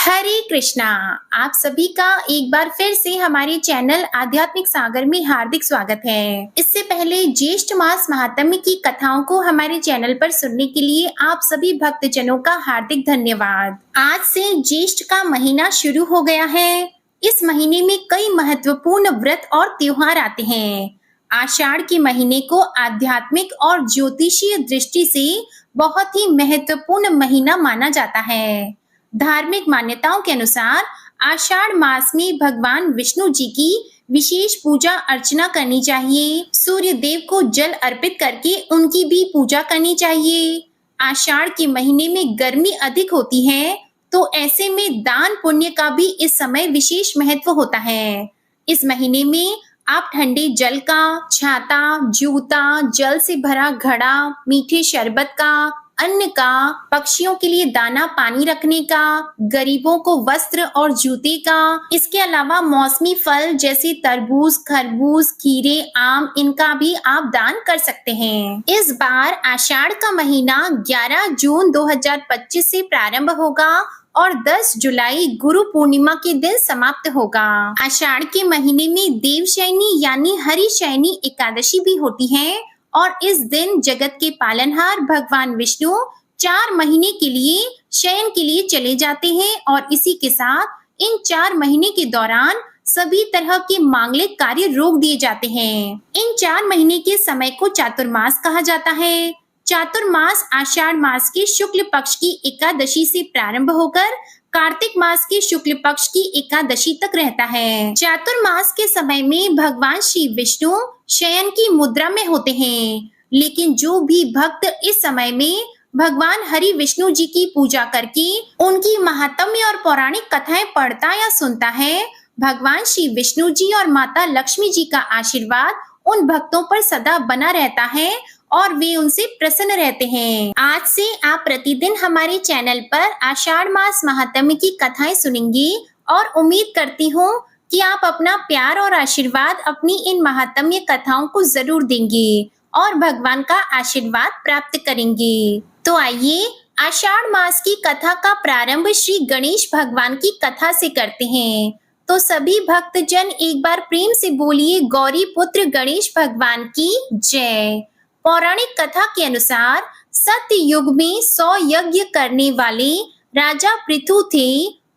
हरे कृष्णा। आप सभी का एक बार फिर से हमारे चैनल आध्यात्मिक सागर में हार्दिक स्वागत है। इससे पहले ज्येष्ठ मास महात्म्य की कथाओं को हमारे चैनल पर सुनने के लिए आप सभी भक्तजनों का हार्दिक धन्यवाद। आज से ज्येष्ठ का महीना शुरू हो गया है। इस महीने में कई महत्वपूर्ण व्रत और त्योहार आते हैं। आषाढ़ के महीने को आध्यात्मिक और ज्योतिषीय दृष्टि से बहुत ही महत्वपूर्ण महीना माना जाता है। धार्मिक मान्यताओं के अनुसार आषाढ़ मास में भगवान विष्णु जी की विशेष पूजा अर्चना करनी चाहिए। सूर्य देव को जल अर्पित करके उनकी भी पूजा करनी चाहिए। आषाढ़ के महीने में गर्मी अधिक होती है, तो ऐसे में दान पुण्य का भी इस समय विशेष महत्व होता है। इस महीने में आप ठंडे जल का, छाता, जूता, जल से भरा घड़ा, मीठे शरबत का, अन्न का, पक्षियों के लिए दाना पानी रखने का, गरीबों को वस्त्र और जूते का, इसके अलावा मौसमी फल जैसे तरबूज, खरबूज, खीरे, आम, इनका भी आप दान कर सकते हैं। इस बार आषाढ़ का महीना 11 जून 2025 से प्रारंभ होगा और 10 जुलाई गुरु पूर्णिमा के दिन समाप्त होगा। आषाढ़ के महीने में देवशयनी यानी हरिशयनी एकादशी भी होती है और इस दिन जगत के पालनहार भगवान विष्णु 4 महीने के लिए शयन के लिए चले जाते हैं और इसी के साथ इन 4 महीने के दौरान सभी तरह के मांगलिक कार्य रोक दिए जाते हैं। इन 4 महीने के समय को चातुर्मास कहा जाता है। चातुर्मास आषाढ़ मास के शुक्ल पक्ष की एकादशी से प्रारंभ होकर कार्तिक मास के शुक्ल पक्ष की एकादशी तक रहता है। चातुर्मास के समय में भगवान श्री विष्णु शयन की मुद्रा में होते हैं, लेकिन जो भी भक्त इस समय में भगवान हरि विष्णु जी की पूजा करके उनकी महात्म्य और पौराणिक कथाएं पढ़ता या सुनता है, भगवान श्री विष्णु जी और माता लक्ष्मी जी का आशीर्वाद उन भक्तों पर सदा बना रहता है और वे उनसे प्रसन्न रहते हैं। आज से आप प्रतिदिन हमारे चैनल पर आषाढ़ मास महात्म्य की कथाएं सुनेंगे और उम्मीद करती हूँ कि आप अपना प्यार और आशीर्वाद अपनी इन महात्म्य कथाओं को जरूर देंगे और भगवान का आशीर्वाद प्राप्त करेंगे। तो आइए आषाढ़ मास की कथा का प्रारंभ श्री गणेश भगवान की कथा से करते हैं। तो सभी भक्तजन एक बार प्रेम से बोलिए गौरी पुत्र गणेश भगवान की जय। पौराणिक कथा के अनुसार सत्य युग में 100 यज्ञ करने वाले राजा पृथु थे।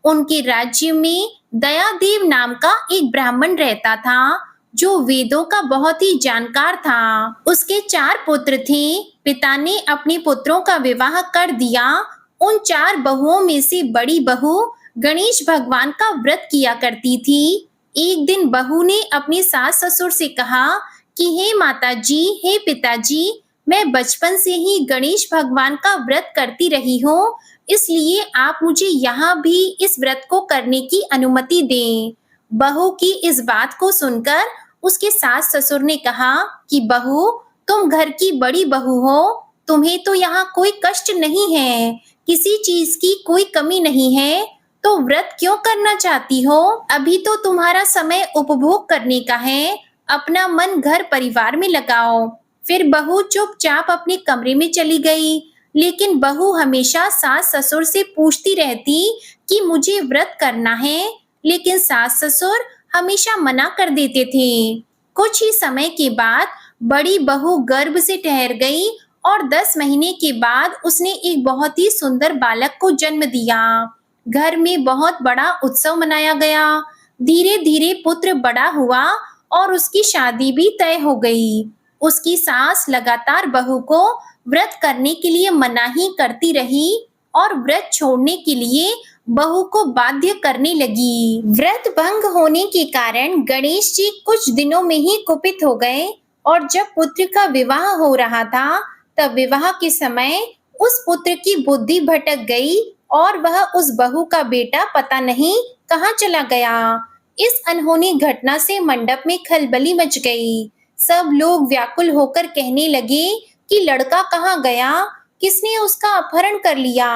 उनके राज्य में दयादेव नाम का एक ब्राह्मण रहता था जो वेदों का बहुत ही जानकार था। उसके 4 पुत्र थे। पिता ने अपने पुत्रों का विवाह कर दिया। उन 4 बहुओं में से बड़ी बहू गणेश भगवान का व्रत किया करती थी। एक दिन बहू ने अपने सास ससुर से कहा कि हे माताजी, हे पिताजी, मैं बचपन से ही गणेश भगवान का व्रत करती रही हूँ, इसलिए आप मुझे यहाँ भी इस व्रत को करने की अनुमति दें। बहू की इस बात को सुनकर उसके सास ससुर ने कहा कि बहू, तुम घर की बड़ी बहू हो, तुम्हें तो यहाँ कोई कष्ट नहीं है, किसी चीज की कोई कमी नहीं है, तो व्रत क्यों करना चाहती हो? अभी तो तुम्हारा समय उपभोग करने का है, अपना मन घर परिवार में लगाओ। फिर बहू चुपचाप अपने कमरे में चली गई, लेकिन बहू हमेशा सास ससुर से पूछती रहती कि मुझे व्रत करना है, लेकिन सास ससुर हमेशा मना कर देते थे। कुछ ही समय के बाद बड़ी बहू गर्भ से ठहर गई और 10 महीने के बाद उसने एक बहुत ही सुंदर बालक को जन्म दिया। घर में बहुत बड़ा उत्सव मनाया गया। धीरे धीरे पुत्र बड़ा हुआ और उसकी शादी भी तय हो गई। उसकी सास लगातार बहू को व्रत करने के लिए मना ही करती रही और व्रत छोड़ने के लिए बहू को बाध्य करने लगी। व्रत भंग होने के कारण गणेश जी कुछ दिनों में ही कुपित हो गए और जब पुत्र का विवाह हो रहा था, तब विवाह के समय उस पुत्र की बुद्धि भटक गई और वह उस बहू का बेटा पता नहीं कहाँ चला गया। इस अनहोनी घटना से मंडप में खलबली मच गई। सब लोग व्याकुल होकर कहने लगे कि लड़का कहाँ गया, किसने उसका अपहरण कर लिया।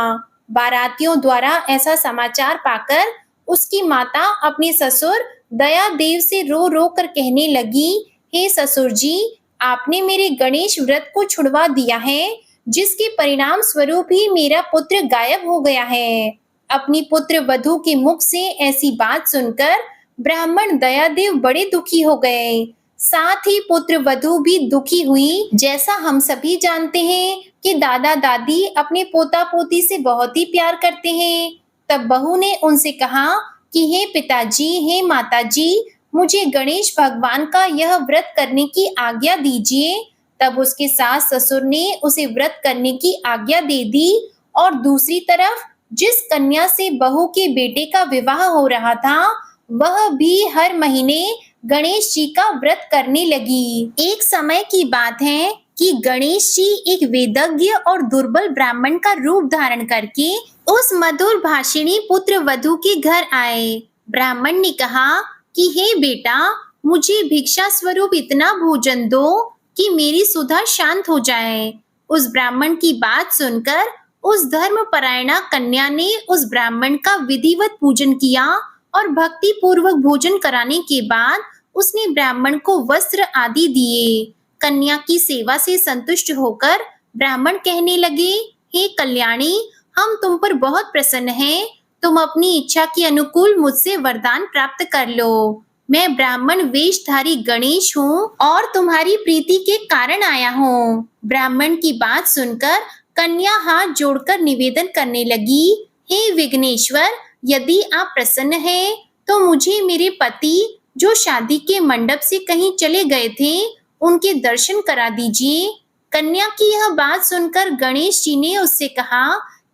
बारातियों द्वारा ऐसा समाचार पाकर उसकी माता अपने ससुर दयादेव से रो रो कर कहने लगी, हे ससुर जी, आपने मेरे गणेश व्रत को छुड़वा दिया है, जिसके परिणाम स्वरूप ही मेरा पुत्र गायब हो गया है। अपनी पुत्र वधू के मुख से ऐसी बात सुनकर ब्राह्मण दयादेव बड़े दुखी हो गए। साथ ही पुत्र वधू भी दुखी हुई। जैसा हम सभी जानते हैं कि दादा दादी अपने पोता पोती से बहुत ही प्यार करते हैं। तब बहू ने उनसे कहा कि हे पिताजी, हे माताजी, मुझे गणेश भगवान का यह व्रत करने की आज्ञा दीजिए। तब उसके सास ससुर ने उसे व्रत करने की आज्ञा दे दी और दूसरी तरफ जिस कन्या से बहू के बेटे का विवाह हो रहा था, वह भी हर महीने गणेश जी का व्रत करने लगी। एक समय की बात है कि गणेश जी एक वेदज्ञ और दुर्बल ब्राह्मण का रूप धारण करके उस मधुर भाषिणी पुत्र वधू के घर आए। ब्राह्मण ने कहा कि हे बेटा, मुझे भिक्षा स्वरूप इतना भोजन दो कि मेरी सुधा शांत हो जाए। उस ब्राह्मण की बात सुनकर उस धर्मपरायणा कन्या ने उस ब्राह्मण का विधिवत पूजन किया और भक्ति पूर्वक भोजन कराने के बाद उसने ब्राह्मण को वस्त्र आदि दिए। कन्या की सेवा से संतुष्ट होकर ब्राह्मण कहने लगे, हे कल्याणी, हम तुम पर बहुत प्रसन्न हैं। तुम अपनी इच्छा के अनुकूल मुझसे वरदान प्राप्त कर लो। मैं ब्राह्मण वेशधारी गणेश हूँ और तुम्हारी प्रीति के कारण आया हूँ। ब्राह्मण की बात सुनकर कन्या हाथ जोड़कर निवेदन करने लगी, हे विघ्नेश्वर, यदि आप प्रसन्न हैं तो मुझे मेरे पति जो शादी के मंडप से कहीं चले गए थे, उनके दर्शन करा दीजिए। कन्या की यह बात सुनकर गणेश जी ने उससे कहा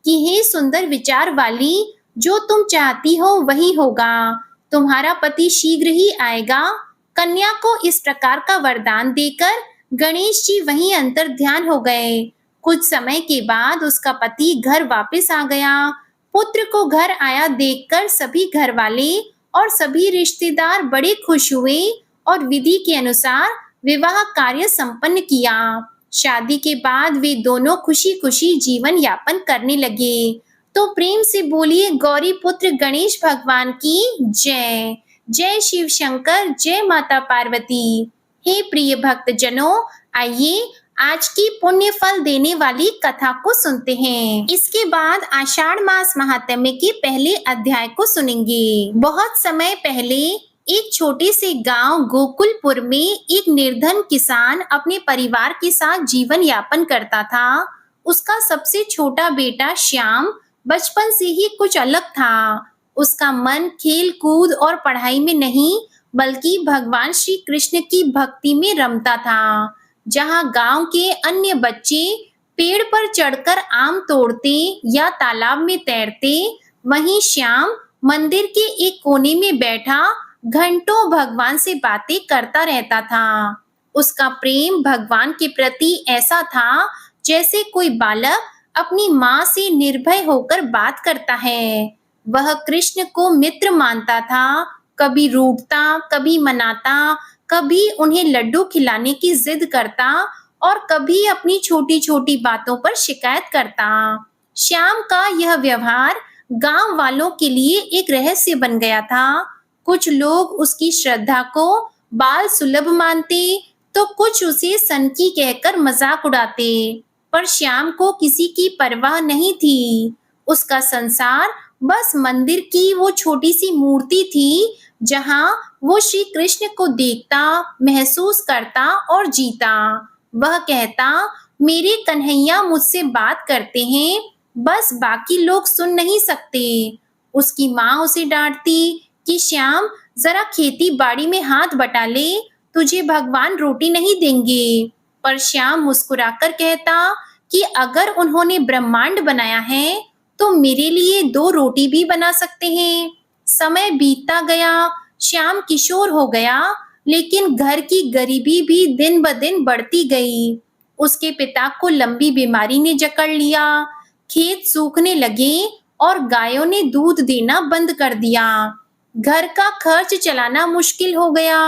कि हे सुंदर विचार वाली, जो तुम चाहती हो वही होगा। तुम्हारा पति शीघ्र ही आएगा। कन्या को इस प्रकार का वरदान देकर गणेश जी वहीं अंतर ध्यान हो गए। कुछ समय के बाद उसका पति घर वापस आ गया। पुत्र को घर आया देखकर सभी घर वाले और सभी रिश्तेदार बड़े खुश हुए और विधि के अनुसार विवाह कार्य संपन्न किया। शादी के बाद वे दोनों खुशी खुशी जीवन यापन करने लगे। तो प्रेम से बोलिए गौरी पुत्र गणेश भगवान की जय। जय शिव शंकर, जय माता पार्वती। हे प्रिय भक्तजनों, आइए आज की पुण्य फल देने वाली कथा को सुनते हैं। इसके बाद आषाढ़ मास महात्म्य के पहले अध्याय को सुनेंगे। बहुत समय पहले एक छोटे से गांव गोकुलपुर में एक निर्धन किसान अपने परिवार के साथ जीवन यापन करता था। उसका सबसे छोटा बेटा श्याम बचपन से ही कुछ अलग था। उसका मन खेल कूद और पढ़ाई में नहीं बल्कि भगवान श्री कृष्ण की भक्ति में रमता था। जहाँ गांव के अन्य बच्चे पेड़ पर चढ़कर आम तोड़ते या तालाब में तैरते, वहीं श्याम मंदिर के एक कोने में बैठा घंटों भगवान से बातें करता रहता था। उसका प्रेम भगवान के प्रति ऐसा था जैसे कोई बालक अपनी माँ से निर्भय होकर बात करता है। वह कृष्ण को मित्र मानता था, कभी रूठता, कभी मनाता, कभी उन्हें लड्डू खिलाने की जिद करता और कभी अपनी छोटी छोटी बातों पर शिकायत करता। श्याम का यह व्यवहार गांव वालों के लिए एक रहस्य बन गया था। कुछ लोग उसकी श्रद्धा को बाल सुलभ मानते तो कुछ उसे सनकी कहकर मजाक उड़ाते, पर श्याम को किसी की परवाह नहीं थी। उसका संसार बस मंदिर की वो छोटी सी मूर्ति थी जहां वो श्री कृष्ण को देखता, महसूस करता और जीता। वह कहता, मेरे कन्हैया मुझसे बात करते हैं, बस बाकी लोग सुन नहीं सकते। उसकी माँ उसे डांटती कि श्याम, जरा खेती बाड़ी में हाथ बटा ले, तुझे भगवान रोटी नहीं देंगे। पर श्याम मुस्कुराकर कहता कि अगर उन्होंने ब्रह्मांड बनाया है तो मेरे लिए 2 रोटी भी बना सकते हैं। समय बीतता गया, श्याम किशोर हो गया, लेकिन घर की गरीबी भी दिन ब दिन बढ़ती गई। उसके पिता को लंबी बीमारी ने जकड़ लिया, खेत सूखने लगे और गायों ने दूध देना बंद कर दिया। घर का खर्च चलाना मुश्किल हो गया।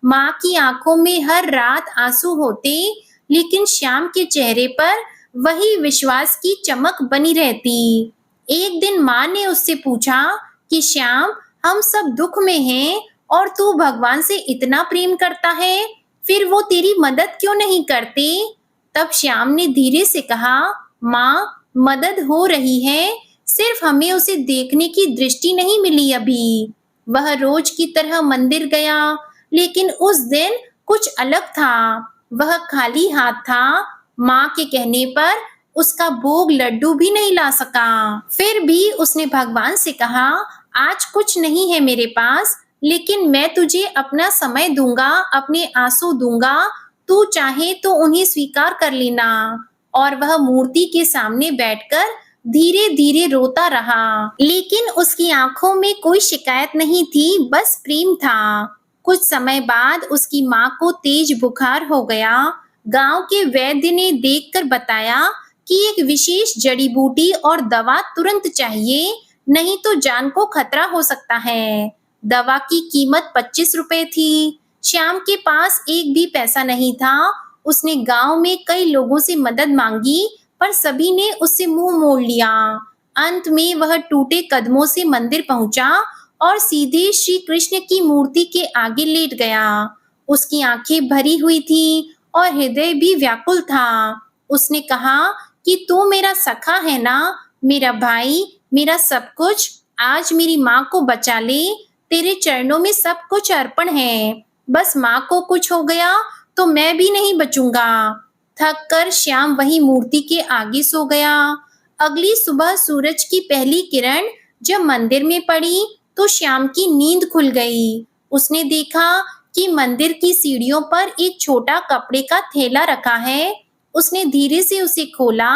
माँ की आंखों में हर रात आंसू होते, लेकिन श्याम के चेहरे पर वही विश्वास की चमक बनी रहती। एक दिन माँ ने उससे पूछा कि श्याम, हम सब दुख में हैं और तू भगवान से इतना प्रेम करता है, फिर वो तेरी मदद क्यों नहीं करते? तब श्याम ने धीरे से कहा, माँ, मदद हो रही है, सिर्फ हमें उसे देखने की दृष्टि नहीं मिली अभी। वह रोज की तरह मंदिर गया, लेकिन उस दिन कुछ अलग था। वह खाली हाथ था। माँ के कहने पर उसका भोग लड्डू भी नहीं ला सका। फिर भी उसने भगवान से कहा, आज कुछ नहीं है मेरे पास, लेकिन मैं तुझे अपना समय दूंगा, अपने आंसू दूंगा। तू चाहे तो उन्हें स्वीकार कर लेना। और वह मूर्ति के सामने बैठकर धीरे धीरे रोता रहा, लेकिन उसकी आंखों में कोई शिकायत नहीं थी, बस प्रेम था। कुछ समय बाद उसकी माँ को तेज बुखार हो गया। गांव के वैद्य ने देखकर बताया कि एक विशेष जड़ी बूटी और दवा तुरंत चाहिए, नहीं तो जान को खतरा हो सकता है। दवा की कीमत 25 रुपए थी। श्याम के पास एक भी पैसा नहीं था। उसने गांव में कई लोगों से मदद मांगी, पर सभी ने उससे मुंह मोड़ लिया। अंत में वह टूटे कदमों से मंदिर पहुंचा और सीधे श्री कृष्ण की मूर्ति के आगे लेट गया। उसकी आंखें भरी हुई थी और हृदय भी व्याकुल था। उसने कहा कि तू मेरा सखा है ना, मेरा भाई, मेरा सब कुछ। आज मेरी माँ को बचा ले, तेरे चरणों में सब कुछ अर्पण है। बस माँ को कुछ हो गया तो मैं भी नहीं बचूंगा। थक कर श्याम वही मूर्ति के आगे सो गया। अगली सुबह सूरज की पहली किरण जब मंदिर में पड़ी तो श्याम की नींद खुल गई। उसने देखा कि मंदिर की सीढ़ियों पर एक छोटा कपड़े का थैला रखा है। उसने धीरे से उसे खोला।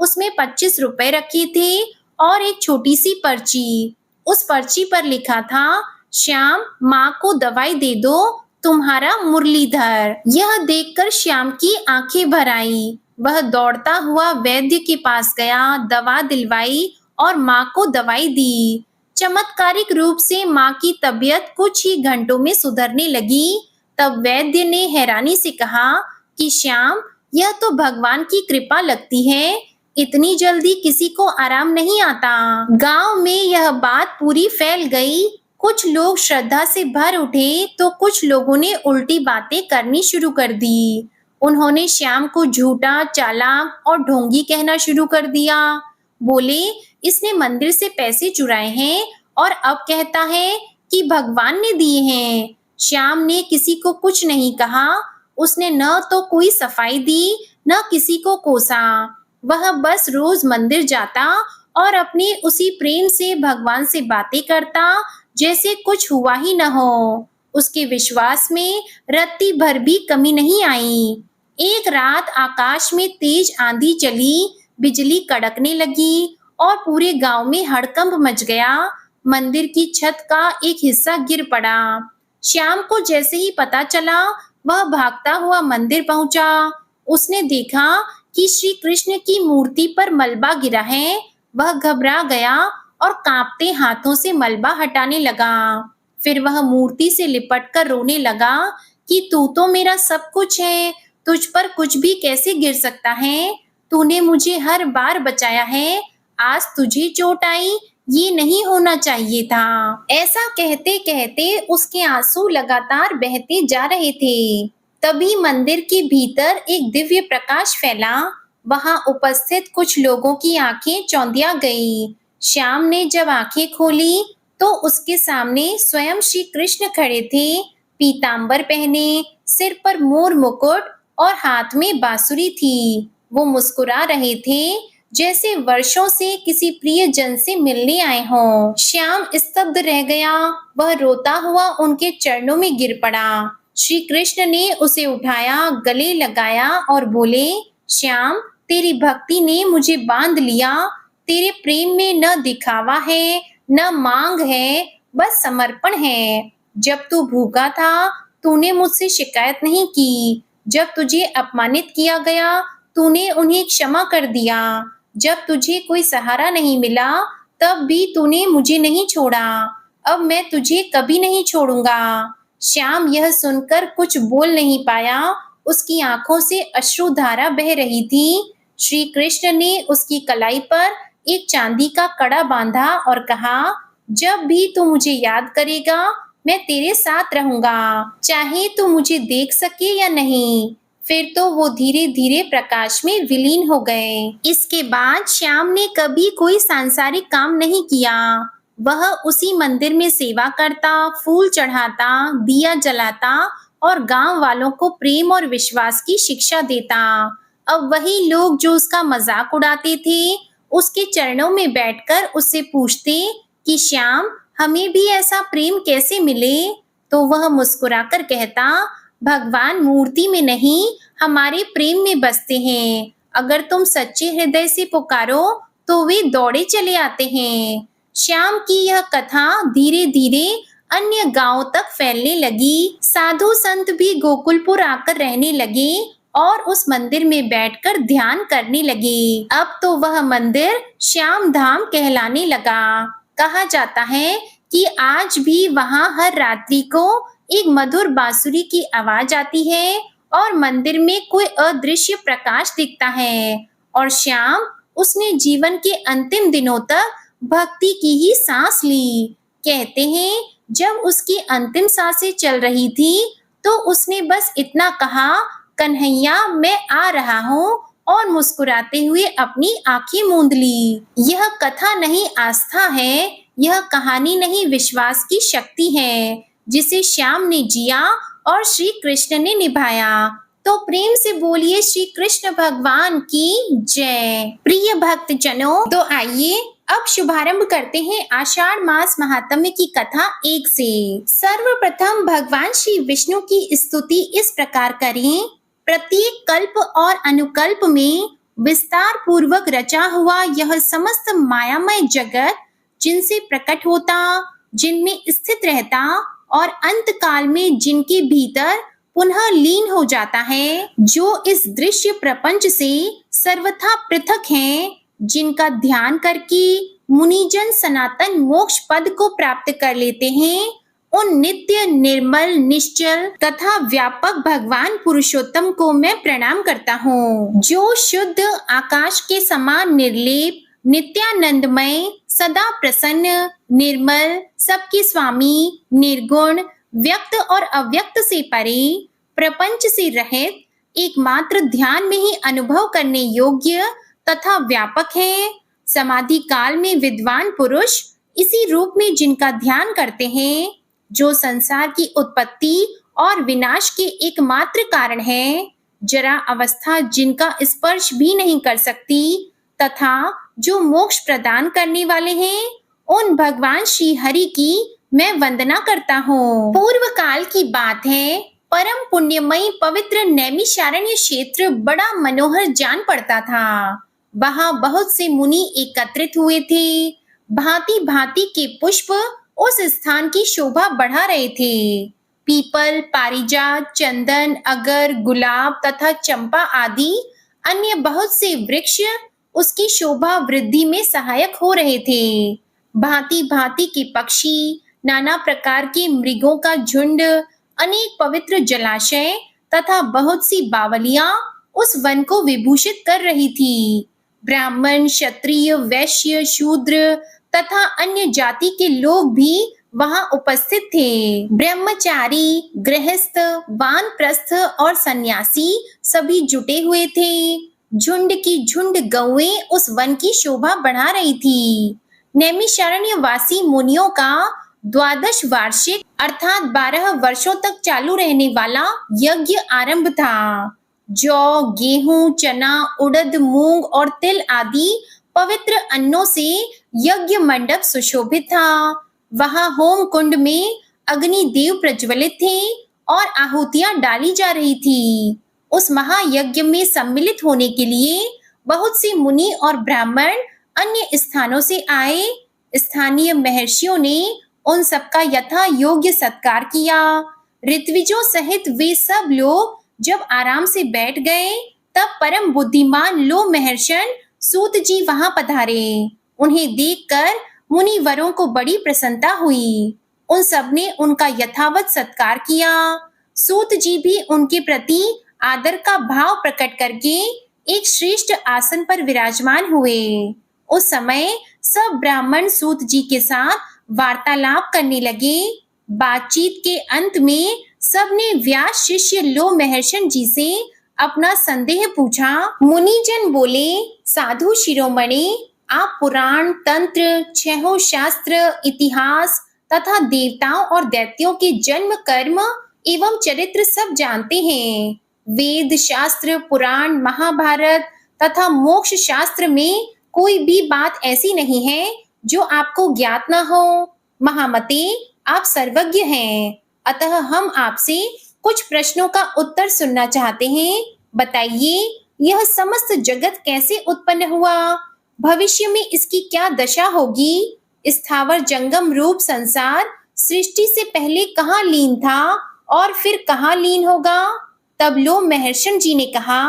उसमें 25 रुपए रखे थे और एक छोटी सी पर्ची। उस पर्ची पर लिखा था, श्याम, माँ को दवाई दे दो, तुम्हारा मुरलीधर। यह देखकर श्याम की आंखें भर आई। वह दौड़ता हुआ वैद्य के पास गया, दवा दिलवाई और माँ को दवाई दी। चमत्कारिक रूप से माँ की तबीयत कुछ ही घंटों में सुधरने लगी। तब वैद्य ने हैरानी से कहा कि श्याम, यह तो भगवान की कृपा लगती है। इतनी जल्दी किसी को आराम नहीं आता। गांव में यह बात पूरी फैल गई। कुछ लोग श्रद्धा से भर उठे तो कुछ लोगों ने उल्टी बातें करनी शुरू कर दी। उन्होंने श्याम को झूठा, चालाक और ढोंगी कहना शुरू कर दिया। बोले, इसने मंदिर से पैसे चुराए हैं और अब कहता है कि भगवान ने दिए हैं। श्याम ने किसी को कुछ नहीं कहा। उसने न तो कोई सफाई दी, न किसी को कोसा। वह बस रोज मंदिर जाता और अपने उसी प्रेम से भगवान से बातें करता जैसे कुछ हुआ ही न हो। उसके विश्वास में रत्ती भर भी कमी नहीं आई। एक रात आकाश में तेज आंधी चली, बिजली कड़कने लगी और पूरे गांव में हड़कंप मच गया। मंदिर की छत का एक हिस्सा गिर पड़ा। श्याम को जैसे ही पता चला, वह भागता हुआ मंदिर पहुंचा। उसने देखा कि श्री कृष्ण की मूर्ति पर मलबा गिरा है। वह घबरा गया और कांपते हाथों से मलबा हटाने लगा। फिर वह मूर्ति से लिपटकर रोने लगा कि तू तो मेरा सब कुछ है, तुझ पर कुछ भी कैसे गिर सकता है। तूने मुझे हर बार बचाया है, आज तुझे चोट आई, ये नहीं होना चाहिए था। ऐसा कहते कहते उसके आंसू लगातार बहते जा रहे थे। तभी मंदिर के भीतर एक दिव्य प्रकाश फैला। वहां उपस्थित कुछ लोगों की आंखें चौंधिया गई। श्याम ने जब आंखें खोली तो उसके सामने स्वयं श्री कृष्ण खड़े थे, पीतांबर पहने, सिर पर मोर मुकुट और हाथ में बांसुरी थी। वो मुस्कुरा रहे थे जैसे वर्षों से किसी प्रिय जन से मिलने आए हों। श्याम स्तब्ध रह गया। वह रोता हुआ उनके चरणों में गिर पड़ा। श्री कृष्ण ने उसे उठाया, गले लगाया और बोले, श्याम, तेरी भक्ति ने मुझे बांध लिया। तेरे प्रेम में न दिखावा है, न मांग है, बस समर्पण है। जब तू भूखा था, तूने मुझसे शिकायत नहीं की। जब तुझे अपमानित किया गया, तूने उन्हें क्षमा कर दिया। जब तुझे कोई सहारा नहीं मिला, तब भी तूने मुझे नहीं छोड़ा। अब मैं तुझे कभी नहीं छोड़ूंगा। श्याम यह सुनकर कुछ बोल नहीं पाया। उसकी आंखों से अश्रुधारा बह रही थी। श्री कृष्ण ने उसकी कलाई पर एक चांदी का कड़ा बांधा और कहा, जब भी तू मुझे याद करेगा, मैं तेरे साथ रहूंगा, चाहे तू मुझे देख सके या नहीं। फिर तो वो धीरे धीरे प्रकाश में विलीन हो गए। इसके बाद श्याम ने कभी कोई सांसारिक काम नहीं किया। वह उसी मंदिर में सेवा करता, फूल चढ़ाता, दिया जलाता और गांव वालों को प्रेम और विश्वास की शिक्षा देता। अब वही लोग जो उसका मजाक उड़ाते थे, उसके चरणों में बैठकर उससे पूछते कि श्याम, हमें भी ऐसा प्रेम कैसे मिले? तो वह मुस्कुराकर कहता, भगवान मूर्ति में नहीं, हमारे प्रेम में बसते हैं। अगर तुम सच्चे हृदय से पुकारो तो वे दौड़े चले आते हैं। श्याम की यह कथा धीरे धीरे अन्य गांवों तक फैलने लगी। साधु संत भी गोकुलपुर आकर रहने लगे और उस मंदिर में बैठकर ध्यान करने लगे। अब तो वह मंदिर श्याम धाम कहलाने लगा। कहा जाता है कि आज भी वहां हर रात्रि को एक मधुर बांसुरी की आवाज आती है और मंदिर में कोई अदृश्य प्रकाश दिखता है। और श्याम, उसने जीवन के अंतिम दिनों तक भक्ति की ही सांस ली। कहते हैं जब उसकी अंतिम सांसें चल रही थी तो उसने बस इतना कहा, कन्हैया मैं आ रहा हूँ, और मुस्कुराते हुए अपनी आंखें मूंद ली। यह कथा नहीं आस्था है, यह कहानी नहीं विश्वास की शक्ति है, जिसे श्याम ने जिया और श्री कृष्ण ने निभाया। तो प्रेम से बोलिए श्री कृष्ण भगवान की जय। प्रिय भक्त जनों, तो आइए अब शुभारंभ करते हैं आषाढ़ मास महात्म्य की कथा 1 से। सर्वप्रथम भगवान श्री विष्णु की स्तुति इस प्रकार करें। प्रत्येक कल्प और अनुकल्प में विस्तार पूर्वक रचा हुआ यह समस्त मायामय जगत, जिनसे प्रकट होता, जिनमें स्थित रहता और अंत काल में जिनके भीतर पुनः लीन हो जाता है, जो इस दृश्य प्रपंच से सर्वथा पृथक हैं, जिनका ध्यान करके मुनिजन सनातन मोक्ष पद को प्राप्त कर लेते हैं, उन नित्य निर्मल निश्चल तथा व्यापक भगवान पुरुषोत्तम को मैं प्रणाम करता हूँ, जो शुद्ध आकाश के समान निर्लेप, नित्यानंदमय, सदा प्रसन्न, निर्मल, सबके स्वामी, निर्गुण, व्यक्त और अव्यक्त से परे, प्रपंच से रहित, एकमात्र ध्यान में ही अनुभव करने योग्य तथा व्यापक है। समाधि काल में विद्वान पुरुष इसी रूप में जिनका ध्यान करते हैं, जो संसार की उत्पत्ति और विनाश के एकमात्र कारण है, जरा अवस्था जिनका स्पर्श भी नहीं कर सकती तथा जो मोक्ष प्रदान करने वाले हैं, उन भगवान श्री हरि की मैं वंदना करता हूँ। पूर्व काल की बात है, परम पुण्यमयी पवित्र नैमिषारण्य क्षेत्र बड़ा मनोहर जान पड़ता था। वहां बहुत से मुनि एकत्रित हुए थे। भांति भांति के पुष्प उस स्थान की शोभा बढ़ा रहे थे। पीपल, पारिजात, चंदन, अगर, गुलाब तथा चंपा आदि अन्य बहुत से वृक्ष उसकी शोभा वृद्धि में सहायक हो रहे थे। भांति भांति के पक्षी, नाना प्रकार के मृगों का झुंड, अनेक पवित्र जलाशय तथा बहुत सी बावलियां उस वन को विभूषित कर रही थी। ब्राह्मण, क्षत्रिय, वैश्य, शूद्र तथा अन्य जाति के लोग भी वहां उपस्थित थे। ब्रह्मचारी, गृहस्थ, वानप्रस्थ और सन्यासी सभी जुटे हुए थे। झुंड की झुंड गौएं उस वन की शोभा बढ़ा रही थी। नैमिषारण्य वासी मुनियों का 12 वार्षिक अर्थात 12 वर्षों तक चालू रहने वाला यज्ञ आरंभ था। जौ, गेहूं, चना, उड़द, मूंग और तिल आदि पवित्र अन्नों से यज्ञ मंडप सुशोभित था। वहां होम कुंड में अग्नि देव प्रज्वलित थे और आहुतियां डाली जा रही थी। उस महायज्ञ में सम्मिलित होने के लिए बहुत से मुनि और ब्राह्मण अन्य स्थानों से आए। स्थानीय महर्षियों ने उन सबका यथा योग्य सत्कार किया। ऋत्विजों सहित वे सब लोग जब आराम से बैठ गए, तब परम बुद्धिमान लो महर्षण सूत जी वहां पधारे। उन्हें देखकर मुनिवरों को बड़ी प्रसन्नता हुई। उन सबने उनका यथावत सत्कार किया। सूत जी भी उनके प्रति आदर का भाव प्रकट करके एक श्रेष्ठ आसन पर विराजमान हुए। उस समय सब ब्राह्मण सूत जी के साथ वार्तालाप करने लगे। बातचीत के अंत में सबने व्यास शिष्य लो महर्षण जी से अपना संदेह पूछा। मुनिजन बोले, साधु शिरोमणि, आप पुराण, तंत्र, छहों शास्त्र, इतिहास तथा देवताओं और दैत्यों के जन्म, कर्म एवं चरित्र सब जानते हैं। वेद शास्त्र, पुराण, महाभारत तथा मोक्ष शास्त्र में कोई भी बात ऐसी नहीं है जो आपको ज्ञात न हो। महामते, आप सर्वज्ञ हैं, अतः हम आपसे कुछ प्रश्नों का उत्तर सुनना चाहते हैं। बताइए, यह समस्त जगत कैसे उत्पन्न हुआ? भविष्य में इसकी क्या दशा होगी? स्थावर जंगम रूप संसार सृष्टि से पहले कहाँ लीन था और फिर कहाँ लीन होगा? तब लो महर्षण जी ने कहा,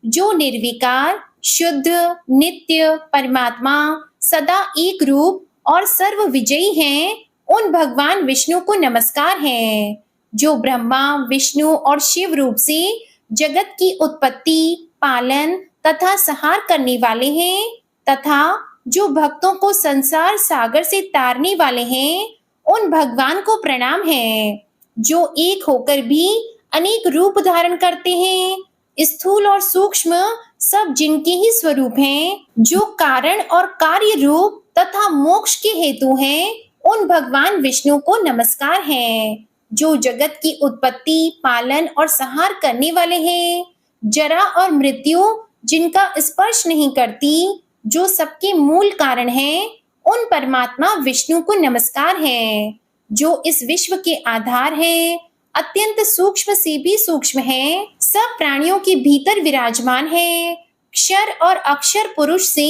जो निर्विकार, शुद्ध, नित्य परमात्मा, सदा एक रूप और सर्व विजयी हैं, उन भगवान विष्णु को नमस्कार है। जो ब्रह्मा, विष्णु और शिव रूप से जगत की उत्पत्ति, पालन तथा संहार करने वाले हैं, तथा जो भक्तों को संसार सागर से तारने वाले हैं, उन भगवान को प्रणाम है। जो एक होकर भी अनेक रूप धारण करते हैं, स्थूल और सूक्ष्म सब जिनके ही स्वरूप हैं, जो कारण और कार्य रूप तथा मोक्ष के हेतु हैं, उन भगवान विष्णु को नमस्कार है। जो जगत की उत्पत्ति, पालन और संहार करने वाले हैं, जरा और मृत्यु जिनका स्पर्श नहीं करती, जो सबके मूल कारण हैं, उन परमात्मा विष्णु को नमस्कार है। जो इस विश्व के आधार है, अत्यंत सूक्ष्म से भी सूक्ष्म है, सब प्राणियों के भीतर विराजमान है, क्षर और अक्षर पुरुष से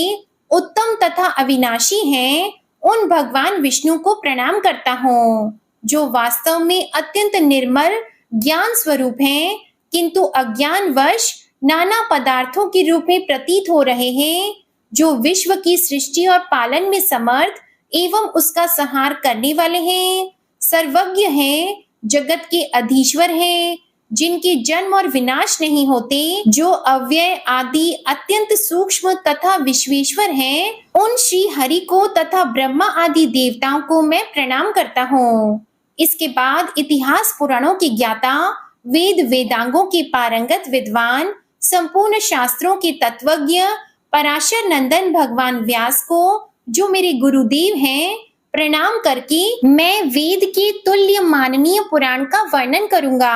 उत्तम तथा अविनाशी हैं, उन भगवान विष्णु को प्रणाम करता हूँ। जो वास्तव में अत्यंत निर्मल ज्ञान स्वरूप हैं, किंतु अज्ञानवश नाना पदार्थों के रूप में प्रतीत हो रहे हैं, जो विश्व की सृष्टि और पालन में समर्थ एवं उसका संहार करने वाले हैं, सर्वज्ञ हैं, जगत के अधीश्वर हैं, जिनके जन्म और विनाश नहीं होते, जो अव्यय आदि अत्यंत सूक्ष्म तथा विश्वेश्वर हैं, उन श्री हरि को तथा ब्रह्मा आदि देवताओं को मैं प्रणाम करता हूँ। इसके बाद इतिहास पुराणों के ज्ञाता, वेद वेदांगों के पारंगत विद्वान, संपूर्ण शास्त्रों के तत्वज्ञ पराशर नंदन भगवान व्यास को, जो मेरे गुरुदेव हैं, प्रणाम करके मैं वेद के तुल्य माननीय पुराण का वर्णन करूंगा।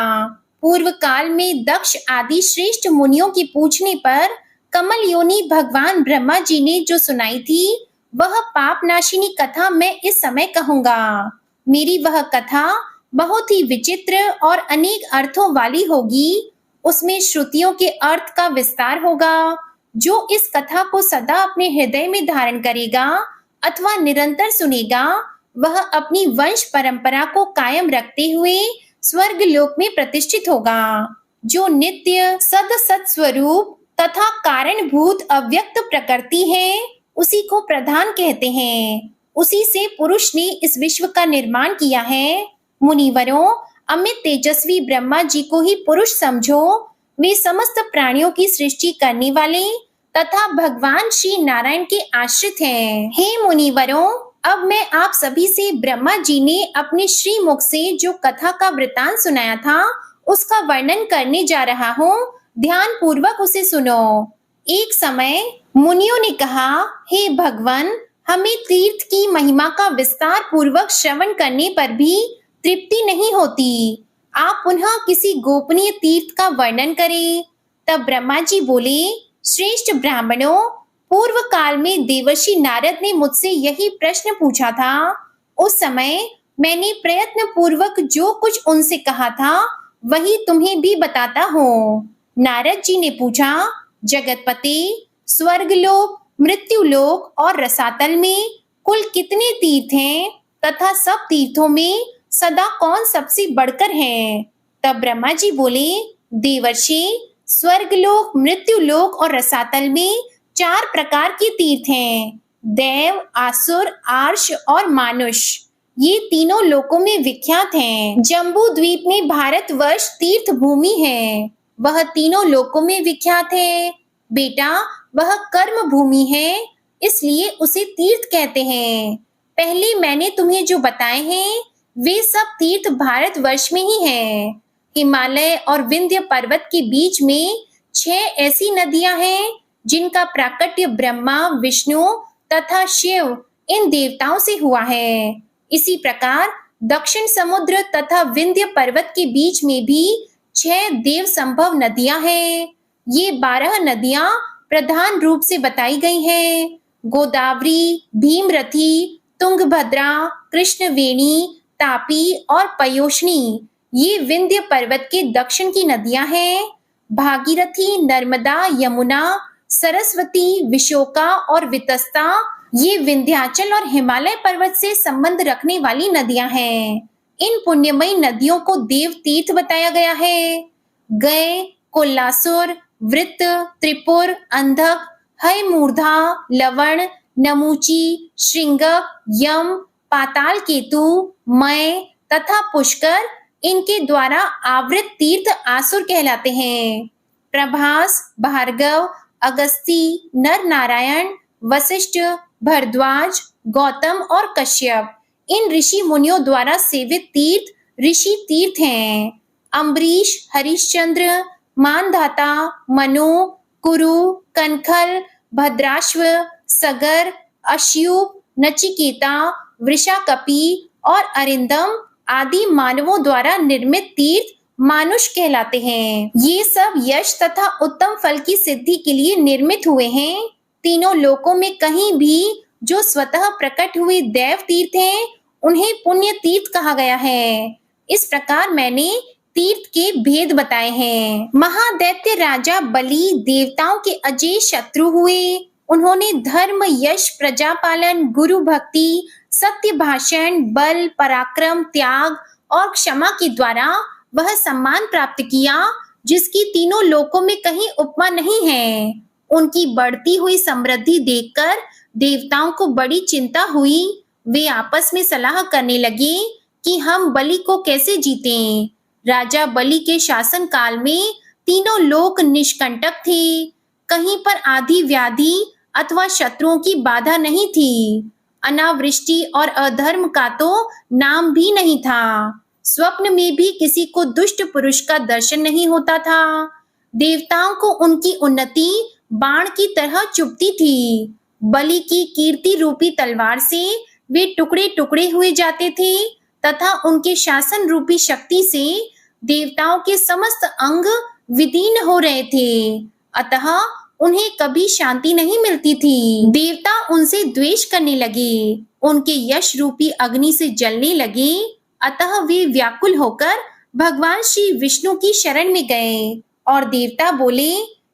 पूर्व काल में दक्ष आदि श्रेष्ठ मुनियों के पूछने पर कमल योनि भगवान ब्रह्मा जी ने जो सुनाई थी, वह पाप नाशिनी कथा मैं इस समय कहूंगा। मेरी वह कथा बहुत ही विचित्र और अनेक अर्थों वाली होगी। उसमें श्रुतियों के अर्थ का विस्तार होगा। जो इस कथा को सदा अपने हृदय में धारण करेगा अथवा निरंतर सुनेगा, वह अपनी वंश परंपरा को कायम रखते हुए स्वर्ग लोक में प्रतिष्ठित होगा। जो नित्य सद सत स्वरूप तथा कारणभूत अव्यक्त प्रकृति है, उसी को प्रधान कहते हैं। उसी से पुरुष ने इस विश्व का निर्माण किया है। मुनिवरों, अमित तेजस्वी ब्रह्मा जी को ही पुरुष समझो। वे समस्त प्राणियों की सृष्टि करने वाले तथा भगवान श्री नारायण के आश्रित हैं। हे मुनिवरों, अब मैं आप सभी से ब्रह्मा जी ने अपने श्री मुख से जो कथा का वृतांत सुनाया था, उसका वर्णन करने जा रहा हूँ। ध्यान पूर्वक उसे सुनो। एक समय मुनियों ने कहा, हे भगवान, हमें तीर्थ की महिमा का विस्तार पूर्वक श्रवण करने पर भी तृप्ति नहीं होती। आप पुनः किसी गोपनीय तीर्थ का वर्णन करें। तब ब्रह्मा जी बोले, श्रेष्ठ ब्राह्मणों, पूर्व काल में देवर्षि नारद ने मुझसे यही प्रश्न पूछा था। उस समय मैंने प्रयत्न पूर्वक जो कुछ उनसे कहा था, वही तुम्हें भी बताता हूँ। नारद जी ने पूछा, जगतपति, स्वर्गलोक, मृत्युलोक और रसातल में कुल कितने तीर्थ हैं तथा सब तीर्थों में सदा कौन सबसे बढ़कर है? तब ब्रह्मा जी बोले, देवर्षि, स्वर्गलोक, मृत्युलोक और रसातल में 4 प्रकार के तीर्थ हैं। देव, आसुर, आर्ष और मानुष। ये तीनों लोकों में विख्यात हैं। जम्बू द्वीप में भारतवर्ष तीर्थ भूमि है। वह तीनों लोकों में विख्यात है। बेटा, वह कर्म भूमि है, इसलिए उसे तीर्थ कहते हैं। पहले मैंने तुम्हें जो बताए हैं, वे सब तीर्थ भारतवर्ष में ही हैं। हिमालय और विंध्य पर्वत के बीच में 6 ऐसी नदियां हैं जिनका प्राकट्य ब्रह्मा, विष्णु तथा शिव इन देवताओं से हुआ है। इसी प्रकार दक्षिण समुद्र तथा विंध्य पर्वत के बीच में भी 6 देव संभव नदियां हैं। ये 12 नदियां प्रधान रूप से बताई गई हैं। गोदावरी, भीमरथी, तुंगभद्रा, कृष्णवेणी, तापी और पयोष्णी ये विंध्य पर्वत के दक्षिण की नदियां हैं। भागीरथी, नर्मदा, यमुना, सरस्वती, विशोका और वितस्ता ये विंध्याचल और हिमालय पर्वत से संबंध रखने वाली नदियां हैं। इन पुण्यमयी नदियों को देव तीर्थ बताया गया है। गय, कोल्लासुर, वृत्त, त्रिपुर, अंधक, हयमूर्धा, लवण, नमूची, श्रृंगक, यम, पाताल केतु, मय तथा पुष्कर इनके द्वारा आवृत तीर्थ आसुर कहलाते हैं। प्रभास, भार्गव, अगस्ती, नर नारायण, वशिष्ठ, भरद्वाज, गौतम और कश्यप इन ऋषि मुनियों द्वारा सेवित तीर्थ ऋषि तीर्थ हैं। अम्बरीश, हरिश्चंद्र, मानधाता, मनु, कुरु, कनखल, भद्राश्व, सगर, अश्यूप, नचिकेता, वृषाकपि और अरिंदम आदि मानवों द्वारा निर्मित तीर्थ मानुष कहलाते हैं। ये सब यश तथा उत्तम फल की सिद्धि के लिए निर्मित हुए हैं। तीनों लोकों में कहीं भी जो स्वतः प्रकट हुए देव तीर्थ हैं, उन्हें पुण्य तीर्थ कहा गया है। इस प्रकार मैंने तीर्थ के भेद बताए हैं। महादैत्य राजा बलि देवताओं के अजेय शत्रु हुए। उन्होंने धर्म, यश, प्रजापालन, गुरु भक्ति, सत्य भाषण, बल, पराक्रम, त्याग और क्षमा के द्वारा वह सम्मान प्राप्त किया जिसकी तीनों लोकों में कहीं उपमा नहीं है। उनकी बढ़ती हुई समृद्धि देखकर देवताओं को बड़ी चिंता हुई। वे आपस में सलाह करने लगे कि हम बलि को कैसे जीतें। राजा बलि के शासन काल में तीनों लोक निष्कंटक थे। कहीं पर आधी व्याधि अथवा शत्रुओं की बाधा नहीं थी। अनावृष्टि और अधर्म का तो नाम भी नहीं था। स्वप्न में भी किसी को दुष्ट पुरुष का दर्शन नहीं होता था। देवताओं को उनकी उन्नति बाण की तरह चुभती थी। बलि की कीर्ति रूपी तलवार से वे टुकड़े टुकड़े हुए जाते थे तथा उनके शासन रूपी शक्ति से देवताओं के समस्त अंग विदीर्ण हो रहे थे। अतः उन्हें कभी शांति नहीं मिलती थी। देवता उनसे द्वेष करने लगे, उनके यश रूपी अग्नि से जलने लगे। अतः वे व्याकुल होकर भगवान श्री विष्णु की शरण में गए और देवता बोले,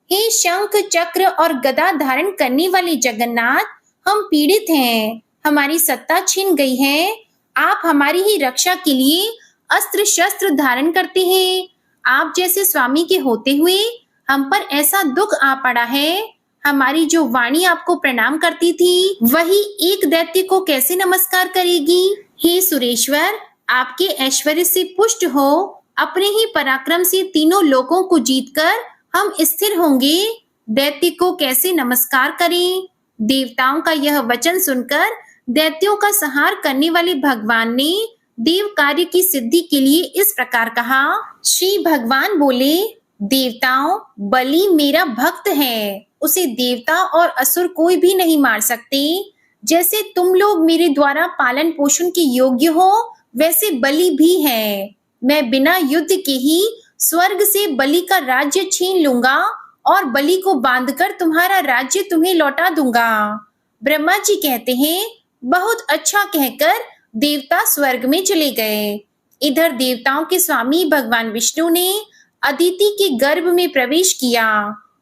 हे शंख, चक्र और गदा धारण करने वाले जगन्नाथ, हम पीड़ित हैं, हमारी सत्ता छिन गई है। आप हमारी ही रक्षा के लिए अस्त्र शस्त्र धारण करते हैं। आप जैसे स्वामी के होते हुए हम पर ऐसा दुख आ पड़ा है। हमारी जो वाणी आपको प्रणाम करती थी, वही एक दैत्य को कैसे नमस्कार करेगी। हे सुरेश्वर, आपके ऐश्वर्य से पुष्ट हो, अपने ही पराक्रम से तीनों लोकों को जीतकर हम स्थिर होंगे। दैत्य को कैसे नमस्कार करें। देवताओं का यह वचन सुनकर दैत्यों का संहार करने वाले भगवान ने देव कार्य की सिद्धि के लिए इस प्रकार कहा। श्री भगवान बोले, देवताओं, बलि मेरा भक्त है, उसे देवता और असुर कोई भी नहीं मार सकते। जैसे तुम लोग मेरे द्वारा पालन पोषण के योग्य हो, वैसे बलि भी है। मैं बिना युद्ध के ही स्वर्ग से बलि का राज्य छीन लूंगा और बलि को बांधकर तुम्हारा राज्य तुम्हें लौटा दूंगा। ब्रह्मा जी कहते हैं, बहुत अच्छा कहकर देवता स्वर्ग में चले गए। इधर देवताओं के स्वामी भगवान विष्णु ने अदिति के गर्भ में प्रवेश किया।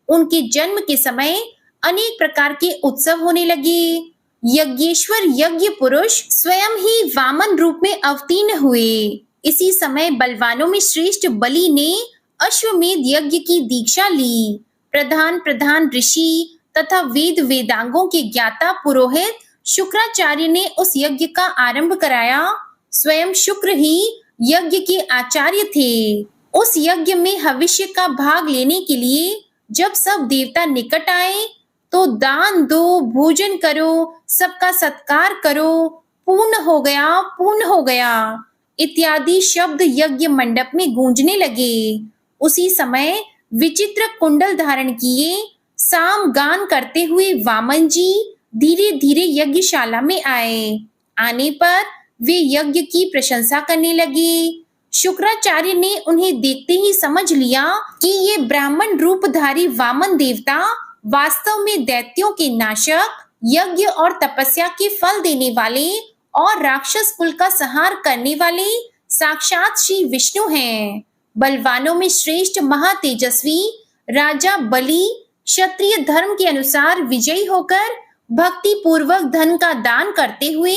उनके जन्म के समय अनेक प्रकार के उत्सव होने लगे। यज्ञेश्वर यज्ञ पुरुष स्वयं ही वामन रूप में अवतीर्ण हुए। इसी समय बलवानों में श्रेष्ठ बलि ने अश्वमेध यज्ञ की दीक्षा ली। प्रधान प्रधान ऋषि तथा वेद वेदांगों के ज्ञाता पुरोहित शुक्राचार्य ने उस यज्ञ का आरंभ कराया। स्वयं शुक्र ही यज्ञ के आचार्य थे। उस यज्ञ में भविष्य का भाग लेने के लिए जब सब देवता निकट आए तो दान दो, भोजन करो, सबका सत्कार करो, पूर्ण हो गया, पूर्ण हो गया इत्यादि शब्द यज्ञ मंडप में गूंजने लगे। उसी समय विचित्र कुंडल धारण किए साम गान करते हुए वामन जी धीरे धीरे यज्ञशाला में आए। आने पर वे यज्ञ की प्रशंसा करने लगे। शुक्राचार्य ने उन्हें देखते ही समझ लिया कि ये ब्राह्मण रूपधारी वामन देवता वास्तव में दैत्यों के नाशक, यज्ञ और तपस्या के फल देने वाले और राक्षस कुल का संहार करने वाले साक्षात श्री विष्णु हैं। बलवानों में श्रेष्ठ महातेजस्वी राजा बलि क्षत्रिय धर्म के अनुसार विजयी होकर भक्ति पूर्वक धन का दान करते हुए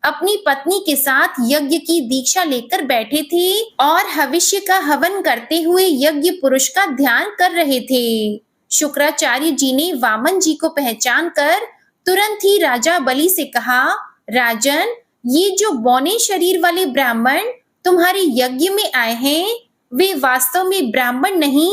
अपनी पत्नी के साथ यज्ञ की दीक्षा लेकर बैठे थे और भविष्य का हवन करते हुए यज्ञ पुरुष का ध्यान कर रहे थे। शुक्राचार्य जी ने वामन जी को पहचान कर तुरंत ही राजा बलि से कहा, राजन, ये जो बौने शरीर वाले ब्राह्मण तुम्हारे यज्ञ में आए हैं, वे वास्तव में ब्राह्मण नहीं,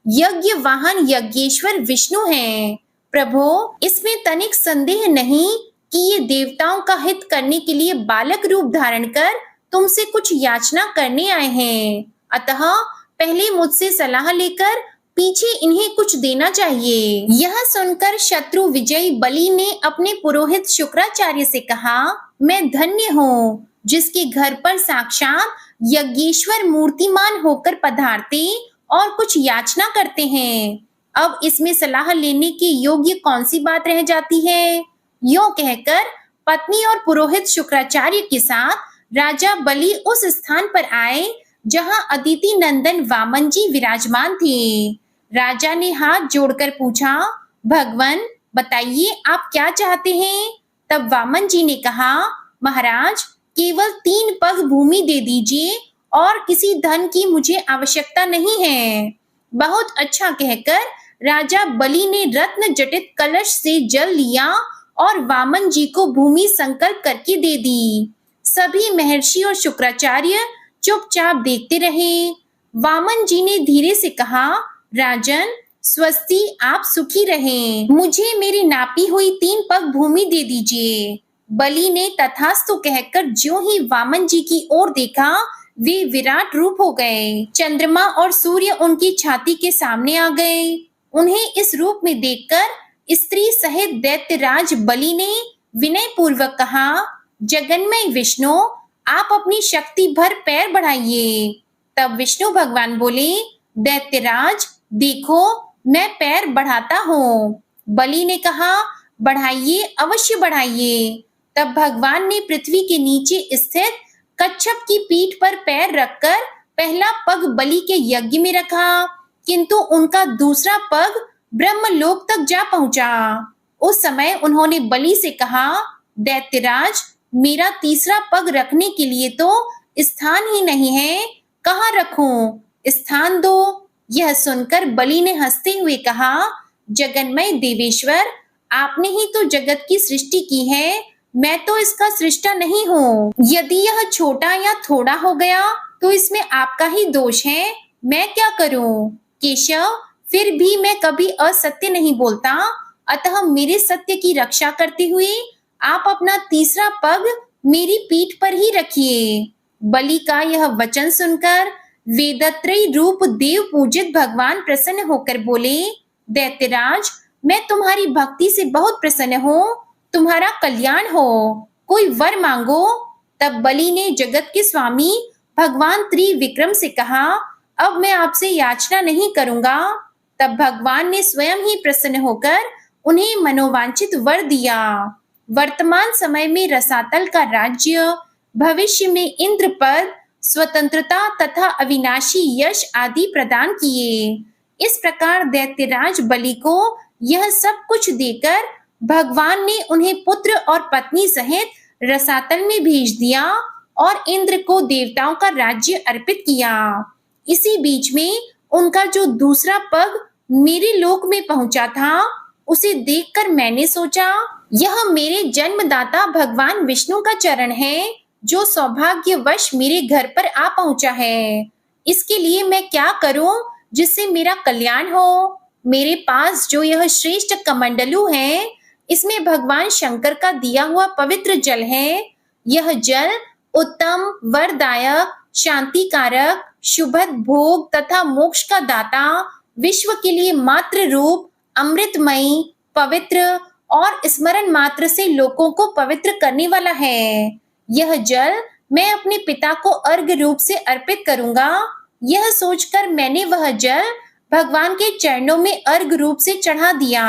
यज्ञ वाहन यज्ञेश्वर विष्णु हैं। प्रभो, इसमें तनिक संदेह नहीं कि ये देवताओं का हित करने के लिए बालक रूप धारण कर तुमसे कुछ याचना करने आए हैं। अतः पहले मुझसे सलाह लेकर पीछे इन्हें कुछ देना चाहिए। यह सुनकर शत्रु विजयी बलि ने अपने पुरोहित शुक्राचार्य से कहा, मैं धन्य हूँ जिसके घर पर साक्षात यज्ञेश्वर मूर्तिमान होकर पधारते और कुछ याचना करते हैं। अब इसमें सलाह लेने के योग्य कौन सी बात रह जाती है। यों कहकर पत्नी और पुरोहित शुक्राचार्य के साथ राजा बलि उस स्थान पर आए जहां अदिति नंदन वामन जी विराजमान थे। राजा ने हाथ जोड़कर पूछा, भगवान बताइए आप क्या चाहते हैं। तब वामन जी ने कहा, महाराज केवल 3 पग भूमि दे दीजिए और किसी धन की मुझे आवश्यकता नहीं है। बहुत अच्छा कहकर राजा बलि ने रत्न जटित कलश से जल लिया और वामन जी को भूमि संकल्प करके दे दी। सभी महर्षि और शुक्राचार्य चुपचाप देखते रहे। वामन जी ने धीरे से कहा, राजन स्वस्ति, आप सुखी रहें, मुझे मेरी नापी हुई 3 पग भूमि दे दीजिए। बलि ने तथास्तु कहकर ज्यों ही वामन जी की ओर देखा, वे विराट रूप हो गए। चंद्रमा और सूर्य उनकी छाती के सामने आ गए। उन्हें इस रूप में देखकर स्त्री सहित दैत्यराज बलि ने विनय पूर्वक कहा, जगन्मय विष्णु, आप अपनी शक्ति भर पैर बढ़ाइए। तब विष्णु भगवान बोले, दैत्यराज देखो, मैं पैर बढ़ाता हूँ। बलि ने कहा, बढ़ाइए, अवश्य बढ़ाइए। तब भगवान ने पृथ्वी के नीचे स्थित कच्छप की पीठ पर पैर रखकर पहला पग बलि के यज्ञ में रखा, किंतु उनका दूसरा पग ब्रह्मलोक तक जा पहुंचा। उस समय उन्होंने बलि से कहा, दैत्यराज, मेरा तीसरा पग रखने के लिए तो स्थान ही नहीं है, कहाँ रखूं? स्थान दो। यह सुनकर बलि ने हंसते हुए कहा, जगन्मय देवेश्वर, आपने ही तो जगत की सृष्टि की है, मैं तो इसका सृष्टा नहीं हूँ। यदि यह छोटा या थोड़ा हो गया तो इसमें आपका ही दोष है, मैं क्या करूं? केशव, फिर भी मैं कभी असत्य नहीं बोलता, अतः मेरे सत्य की रक्षा करते हुए आप अपना तीसरा पग मेरी पीठ पर ही रखिए। बलि का यह वचन सुनकर वेदत्रयी रूप देव पूजित भगवान प्रसन्न होकर बोले, दैत्यराज, मैं तुम्हारी भक्ति से बहुत प्रसन्न हूँ, तुम्हारा कल्याण हो, कोई वर मांगो। तब बलि ने जगत के स्वामी भगवान त्रिविक्रम से कहा, अब मैं आपसे याचना नहीं करूंगा। तब भगवान ने स्वयं ही प्रसन्न होकर उन्हें मनोवांछित वर दिया। वर्तमान समय में रसातल का राज्य, भविष्य में इंद्र पद, स्वतंत्रता तथा अविनाशी यश आदि प्रदान किए। इस प्रकार दैत्यराज बलि को यह सब कुछ देकर भगवान ने उन्हें पुत्र और पत्नी सहित रसातल में भेज दिया और इंद्र को देवताओं का राज्य अर्पित किया। इसी बीच में उनका जो दूसरा पग मेरे लोक में पहुंचा था, उसे देखकर मैंने सोचा, यह मेरे जन्मदाता भगवान विष्णु का चरण है, जो सौभाग्यवश मेरे घर पर आ पहुंचा है। इसके लिए मैं क्या करूं जिससे मेरा कल्याण हो? मेरे पास जो यह श्रेष्ठ कमंडलू है, इसमें भगवान शंकर का दिया हुआ पवित्र जल है। यह जल उत्तम, वरदायक, शांतिकारक, शुभद भोग तथा मोक्ष का दाता, विश्व के लिए मात्र रूप, अमृतमयी, पवित्र और स्मरण मात्र से लोगों को पवित्र करने वाला है। यह जल मैं अपने पिता को अर्घ रूप से अर्पित करूंगा। यह सोचकर मैंने वह जल भगवान के चरणों में अर्घ रूप से चढ़ा दिया।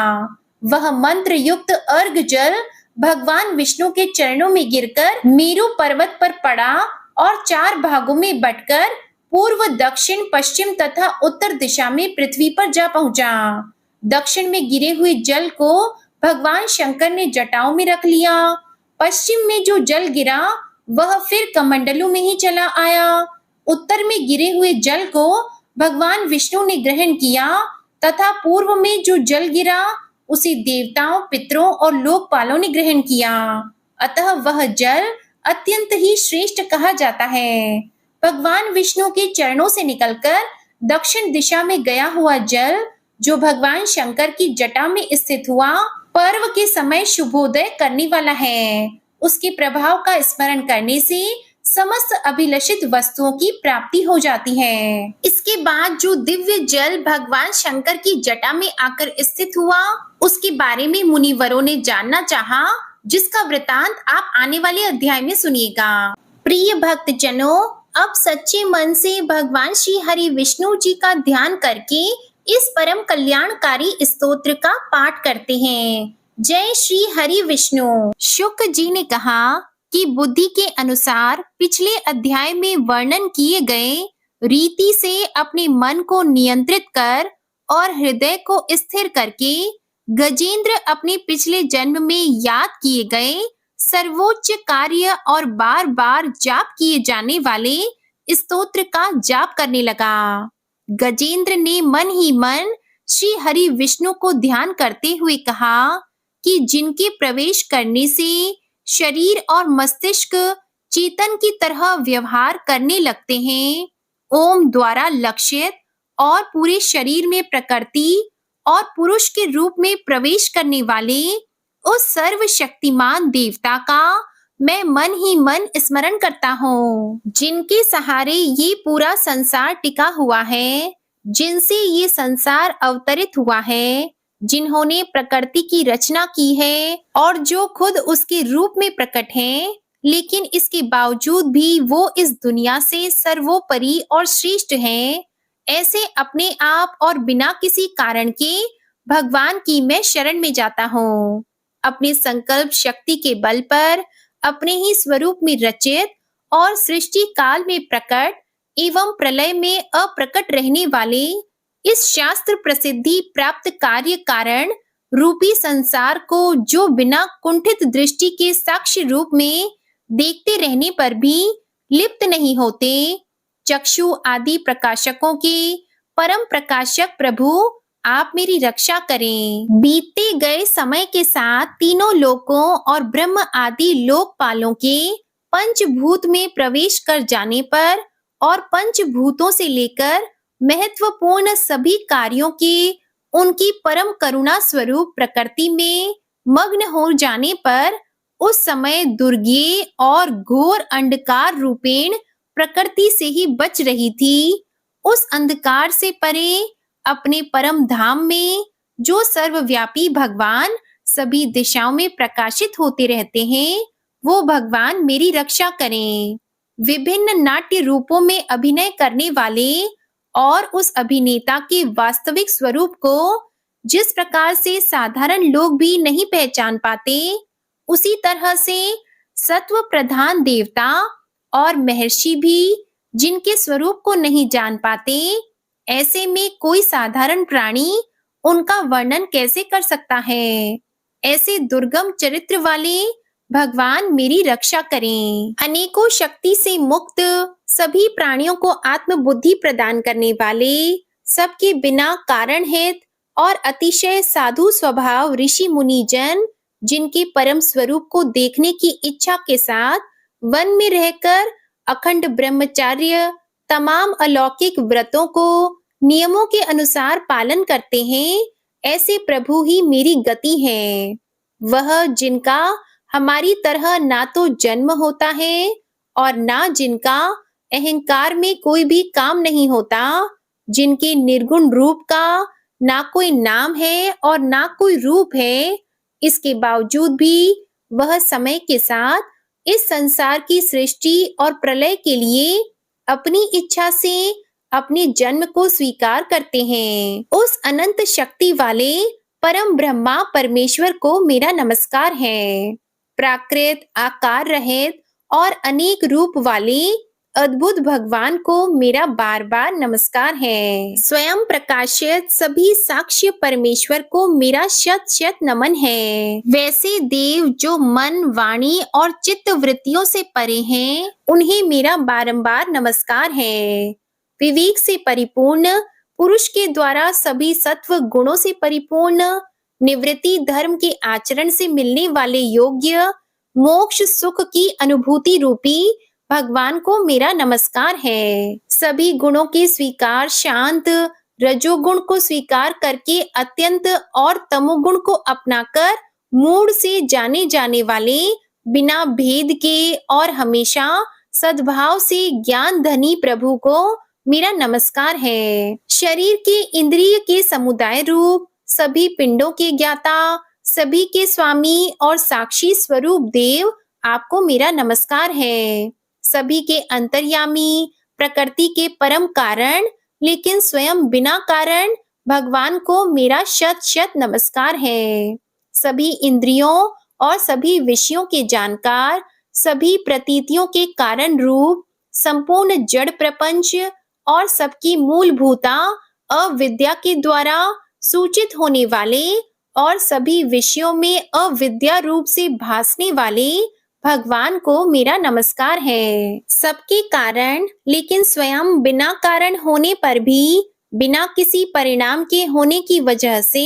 वह मंत्र युक्त अर्घ जल भगवान विष्णु के चरणों में गिरकर मेरु पर्वत पर पड़ा और 4 भागों में बंटकर पूर्व, दक्षिण, पश्चिम तथा उत्तर दिशा में पृथ्वी पर जा पहुंचा। दक्षिण में गिरे हुए जल को भगवान शंकर ने जटाओं में रख लिया। पश्चिम में जो जल गिरा वह फिर कमंडलों में ही चला आया। उत्तर में गिरे हुए जल को भगवान विष्णु ने ग्रहण किया तथा पूर्व में जो जल गिरा उसे देवताओं, पितरों और लोकपालों ने ग्रहण किया। अतः वह जल अत्यंत ही श्रेष्ठ कहा जाता है। भगवान विष्णु के चरणों से निकलकर दक्षिण दिशा में गया हुआ जल जो भगवान शंकर की जटा में स्थित हुआ, पर्व के समय शुभोदय करने वाला है। उसके प्रभाव का स्मरण करने से समस्त अभिलषित वस्तुओं की प्राप्ति हो जाती है। इसके बाद जो दिव्य जल भगवान शंकर की जटा में आकर स्थित हुआ, उसके बारे में मुनिवरों ने जानना चाहा, जिसका वृतांत आप आने वाले अध्याय में सुनिएगा। प्रिय भक्त जनों, अब सच्चे मन से भगवान श्री हरि विष्णु जी का ध्यान करके इस परम कल्याणकारी स्तोत्र का पाठ करते हैं। जय श्री हरि विष्णु। शुक जी ने कहा कि बुद्धि के अनुसार पिछले अध्याय में वर्णन किए गए रीति से अपने मन को नियंत्रित कर और हृदय को स्थिर करके गजेंद्र अपने पिछले जन्म में याद किए गए सर्वोच्च कार्य और बार बार जाप किए जाने वाले स्तोत्र का जाप करने लगा। गजेंद्र ने मन ही मन श्री हरि विष्णु को ध्यान करते हुए कहा कि जिनके प्रवेश करने से शरीर और मस्तिष्क चेतन की तरह व्यवहार करने लगते हैं, ओम द्वारा लक्षित और पूरे शरीर में प्रकृति और पुरुष के रूप में प्रवेश करने वाले उस सर्वशक्तिमान देवता का मैं मन ही मन स्मरण करता हूँ, जिनके सहारे ये पूरा संसार टिका हुआ है, जिनसे ये संसार अवतरित हुआ है, जिन्होंने प्रकृति की रचना की है और जो खुद उसके रूप में प्रकट हैं, लेकिन इसके बावजूद भी वो इस दुनिया से सर्वोपरि और श्रेष्ठ हैं। ऐसे अपने आप और बिना किसी कारण के भगवान की मैं शरण में जाता हूँ। अपने संकल्प शक्ति के बल पर अपने ही स्वरूप में रचित और सृष्टि काल में प्रकट एवं प्रलय में अप्रकट रहने वाले इस शास्त्र प्रसिद्धि प्राप्त कार्य कारण रूपी संसार को जो बिना कुंठित दृष्टि के साक्ष्य रूप में देखते रहने पर भी लिप्त नहीं होते, चक्षु आदि प्रकाशकों के परम प्रकाशक प्रभु आप मेरी रक्षा करें। बीतते गए समय के साथ तीनों लोकों और ब्रह्म आदि लोकपालों के पंचभूत में प्रवेश कर जाने पर और पंचभूतों से लेकर महत्वपूर्ण सभी कार्यों के उनकी परम करुणा स्वरूप प्रकृति में मग्न हो जाने पर उस समय दुर्गेय और घोर अंधकार रूपेण प्रकृति से ही बच रही थी। उस अंधकार से परे अपने परम धाम में जो सर्वव्यापी भगवान सभी दिशाओं में प्रकाशित होते रहते हैं, वो भगवान मेरी रक्षा करें। विभिन्न नाट्य रूपों में अभिनय करने वाले और उस अभिनेता के वास्तविक स्वरूप को जिस प्रकार से साधारण लोग भी नहीं पहचान पाते, उसी तरह से सत्व प्रधान देवता और महर्षि भी जिनके स्वरूप को नहीं जान पाते, ऐसे में कोई साधारण प्राणी उनका वर्णन कैसे कर सकता है। ऐसे दुर्गम चरित्र वाले भगवान मेरी रक्षा करें। अनेकों शक्ति से मुक्त सभी प्राणियों को आत्मबुद्धि प्रदान करने वाले, सबके बिना कारण हित और अतिशय साधु स्वभाव ऋषि मुनि जन, जिनके परम स्वरूप को देखने की इच्छा के साथ वन में रहकर अखंड ब्रह्मचार्य तमाम अलौकिक व्रतों को नियमों के अनुसार पालन करते हैं, ऐसे प्रभु ही मेरी गति है। वह जिनका हमारी तरह ना तो जन्म होता है और ना जिनका अहंकार में कोई भी काम नहीं होता, जिनके निर्गुण रूप का ना कोई नाम है और ना कोई रूप है, इसके बावजूद भी वह समय के साथ इस संसार की सृष्टि और प्रलय के लिए अपनी इच्छा से अपने जन्म को स्वीकार करते हैं। उस अनंत शक्ति वाले परम ब्रह्मा परमेश्वर को मेरा नमस्कार है। प्राकृत, आकार रहित और अनेक रूप वाले अद्भुत भगवान को मेरा बार बार नमस्कार है। स्वयं प्रकाशित सभी साक्ष्य परमेश्वर को मेरा शत शत नमन है। वैसे देव जो मन, वाणी और चित्त वृत्तियों से परे हैं, उन्हें मेरा बारंबार नमस्कार है। विवेक से परिपूर्ण पुरुष के द्वारा सभी सत्व गुणों से परिपूर्ण निवृत्ति धर्म के आचरण से मिलने वाले योग्य मोक्ष सुख की अनुभूति रूपी भगवान को मेरा नमस्कार है। सभी गुणों के स्वीकार शांत रजोगुण को स्वीकार करके अत्यंत और तमोगुण को अपनाकर मूड से जाने जाने वाले बिना भेद के और हमेशा सद्भाव से ज्ञान धनी प्रभु को मेरा नमस्कार है। शरीर के इंद्रिय के समुदाय रूप सभी पिंडों के ज्ञाता, सभी के स्वामी और साक्षी स्वरूप देव आपको मेरा नमस्कार है। सभी के अंतर्यामी, प्रकृति के परम कारण लेकिन स्वयं बिना कारण भगवान को मेरा शत शत नमस्कार है। सभी इंद्रियों और सभी विषयों के जानकार, सभी प्रतीतियों के कारण रूप संपूर्ण जड़ प्रपंच और सबकी मूलभूता अविद्या के द्वारा सूचित होने वाले और सभी विषयों में अविद्या रूप से भासने वाले भगवान को मेरा नमस्कार है। सबके कारण लेकिन स्वयं बिना कारण होने पर भी बिना किसी परिणाम के होने की वजह से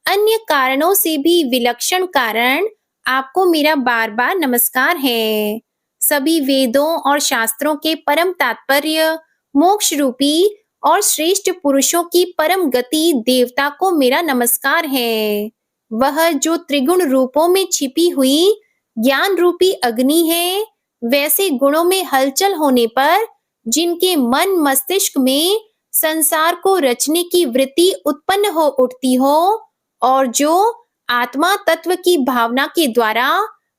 अन्य कारणों से भी विलक्षण कारण आपको मेरा बार बार नमस्कार है। सभी वेदों और शास्त्रों के परम तात्पर्य मोक्ष रूपी और श्रेष्ठ पुरुषों की परम गति देवता को मेरा नमस्कार है। वह जो त्रिगुण रूपों में छिपी हुई ज्ञान रूपी अग्नि है, वैसे गुणों में हलचल होने पर जिनके मन मस्तिष्क में संसार को रचने की वृत्ति उत्पन्न हो उठती हो और जो आत्मा तत्व की भावना के द्वारा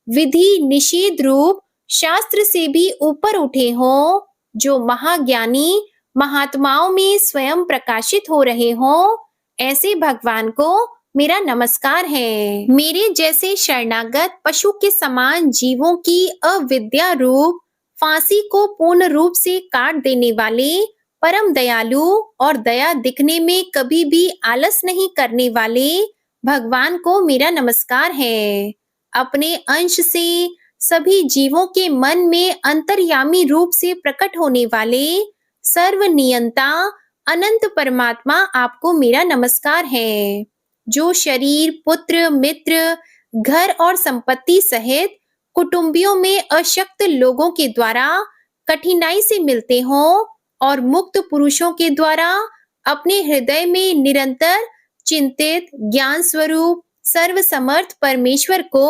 विधि निषेध रूप शास्त्र से भी ऊपर उठे हो, जो महाज्ञानी महात्माओं में स्वयं प्रकाशित हो रहे हो, ऐसे भगवान को मेरा नमस्कार है। मेरे जैसे शरणागत पशु के समान जीवों की अविद्या रूप फांसी को पूर्ण रूप से काट देने वाले परम दयालु और दया दिखने में कभी भी आलस नहीं करने वाले भगवान को मेरा नमस्कार है। अपने अंश से सभी जीवों के मन में अंतर्यामी रूप से प्रकट होने वाले सर्वनियंता अनंत परमात्मा आपको मेरा नमस्कार है। जो शरीर, पुत्र, मित्र, घर और संपत्ति सहित कुटुंबियों में अशक्त लोगों के द्वारा कठिनाई से मिलते हों और मुक्त पुरुषों के द्वारा अपने हृदय में निरंतर चिंतित ज्ञान स्वरूप सर्वसमर्थ परमेश्वर को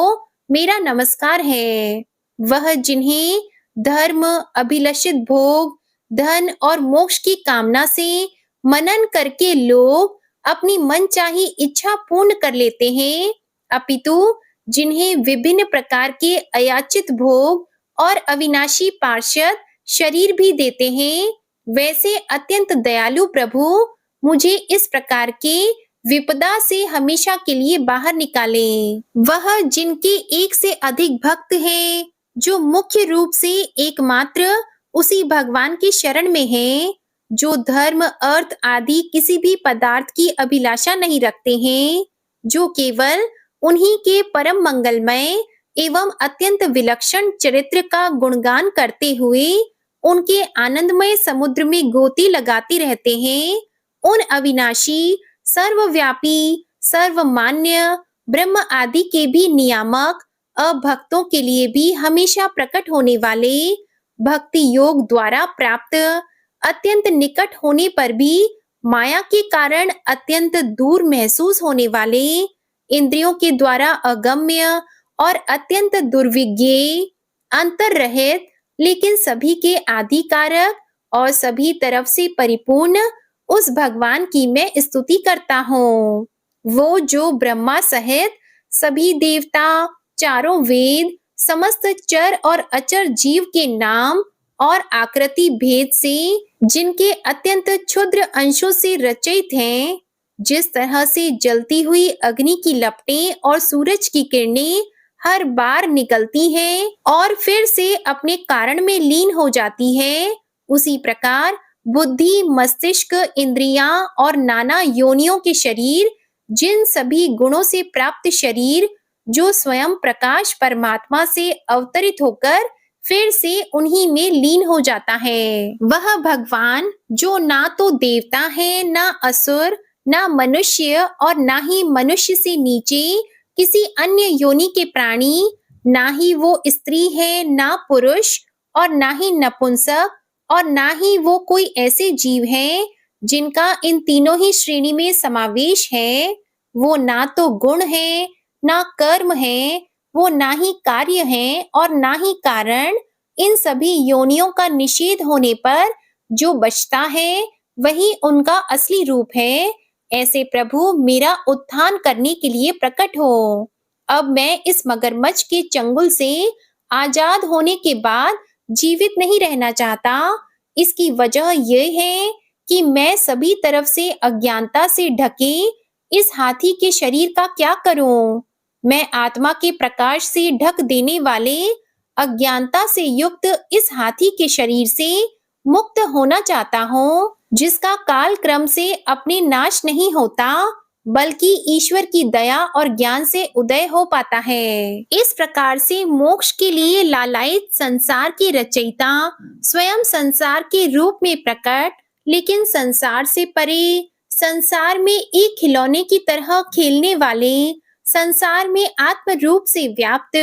मेरा नमस्कार है। वह जिन्हें धर्म, अभिलषित भोग, धन और मोक्ष की कामना से मनन करके लोग अपनी मनचाही इच्छा पूर्ण कर लेते हैं, अपितु जिन्हें विभिन्न प्रकार के अयाचित भोग और अविनाशी पार्षद शरीर भी देते हैं, वैसे अत्यंत दयालु प्रभु मुझे इस प्रकार के विपदा से हमेशा के लिए बाहर निकालें। वह जिनके एक से अधिक भक्त हैं, जो मुख्य रूप से एकमात्र उसी भगवान की शरण में हैं, जो धर्म, अर्थ आदि किसी भी पदार्थ की अभिलाषा नहीं रखते हैं, जो केवल उन्हीं के परम मंगलमय एवं अत्यंत विलक्षण चरित्र का गुणगान करते हुए उनके आनंदमय समुद्र में गोती लगाते रहते हैं, उन अविनाशी, सर्वव्यापी, सर्वमान्य ब्रह्म आदि के भी नियामक अभक्तों के लिए भी हमेशा प्रकट होने वाले भक्ति योग द्वारा प्राप्त अत्यंत निकट होने पर भी माया के कारण अत्यंत दूर महसूस होने वाले इंद्रियों के द्वारा अगम्य और अत्यंत दुर्विज्ञेय, अंतर रहित लेकिन सभी के आदि कारक और सभी तरफ से परिपूर्ण उस भगवान की मैं स्तुति करता हूँ। वो जो ब्रह्मा सहित सभी देवता, चारों वेद, समस्त चर और अचर जीव के नाम और आकृति भेद से, जिनके अत्यंत क्षुद्र अंशों से रचित हैं, जिस तरह से जलती हुई अग्नि की लपटें और सूरज की किरणें हर बार निकलती हैं और फिर से अपने कारण में लीन हो जाती है, उसी प्रकार बुद्धि, मस्तिष्क, इंद्रियां और नाना योनियों के शरीर, जिन सभी गुणों से प्राप्त शरीर जो स्वयं प्रकाश परमात्मा से अवतरित होकर फिर से उन्हीं में लीन हो जाता है। वह भगवान जो ना तो देवता है, ना असुर, ना मनुष्य और ना ही मनुष्य से नीचे किसी अन्य योनि के प्राणी, ना ही वो स्त्री है, ना पुरुष और ना ही नपुंसक और ना ही वो कोई ऐसे जीव हैं जिनका इन तीनों ही श्रेणी में समावेश है। वो ना तो गुण है, ना कर्म है, वो ना ही कार्य है और ना ही कारण। इन सभी योनियों का निषेध होने पर जो बचता है वही उनका असली रूप है। ऐसे प्रभु मेरा उत्थान करने के लिए प्रकट हो। अब मैं इस मगरमच्छ के चंगुल से आजाद होने के बाद जीवित नहीं रहना चाहता। इसकी वजह यह है कि मैं सभी तरफ से अज्ञानता से ढके इस हाथी के शरीर का क्या करूं? मैं आत्मा के प्रकाश से ढक देने वाले अज्ञानता से युक्त इस हाथी के शरीर से मुक्त होना चाहता हूँ, जिसका काल क्रम से अपने नाश नहीं होता, बल्कि ईश्वर की दया और ज्ञान से उदय हो पाता है। इस प्रकार से मोक्ष के लिए लालायित संसार के रचयिता स्वयं संसार के रूप में प्रकट, लेकिन संसार से परे, संसार में एक खिलौने की तरह खेलने वाले, संसार में आत्म रूप से व्याप्त,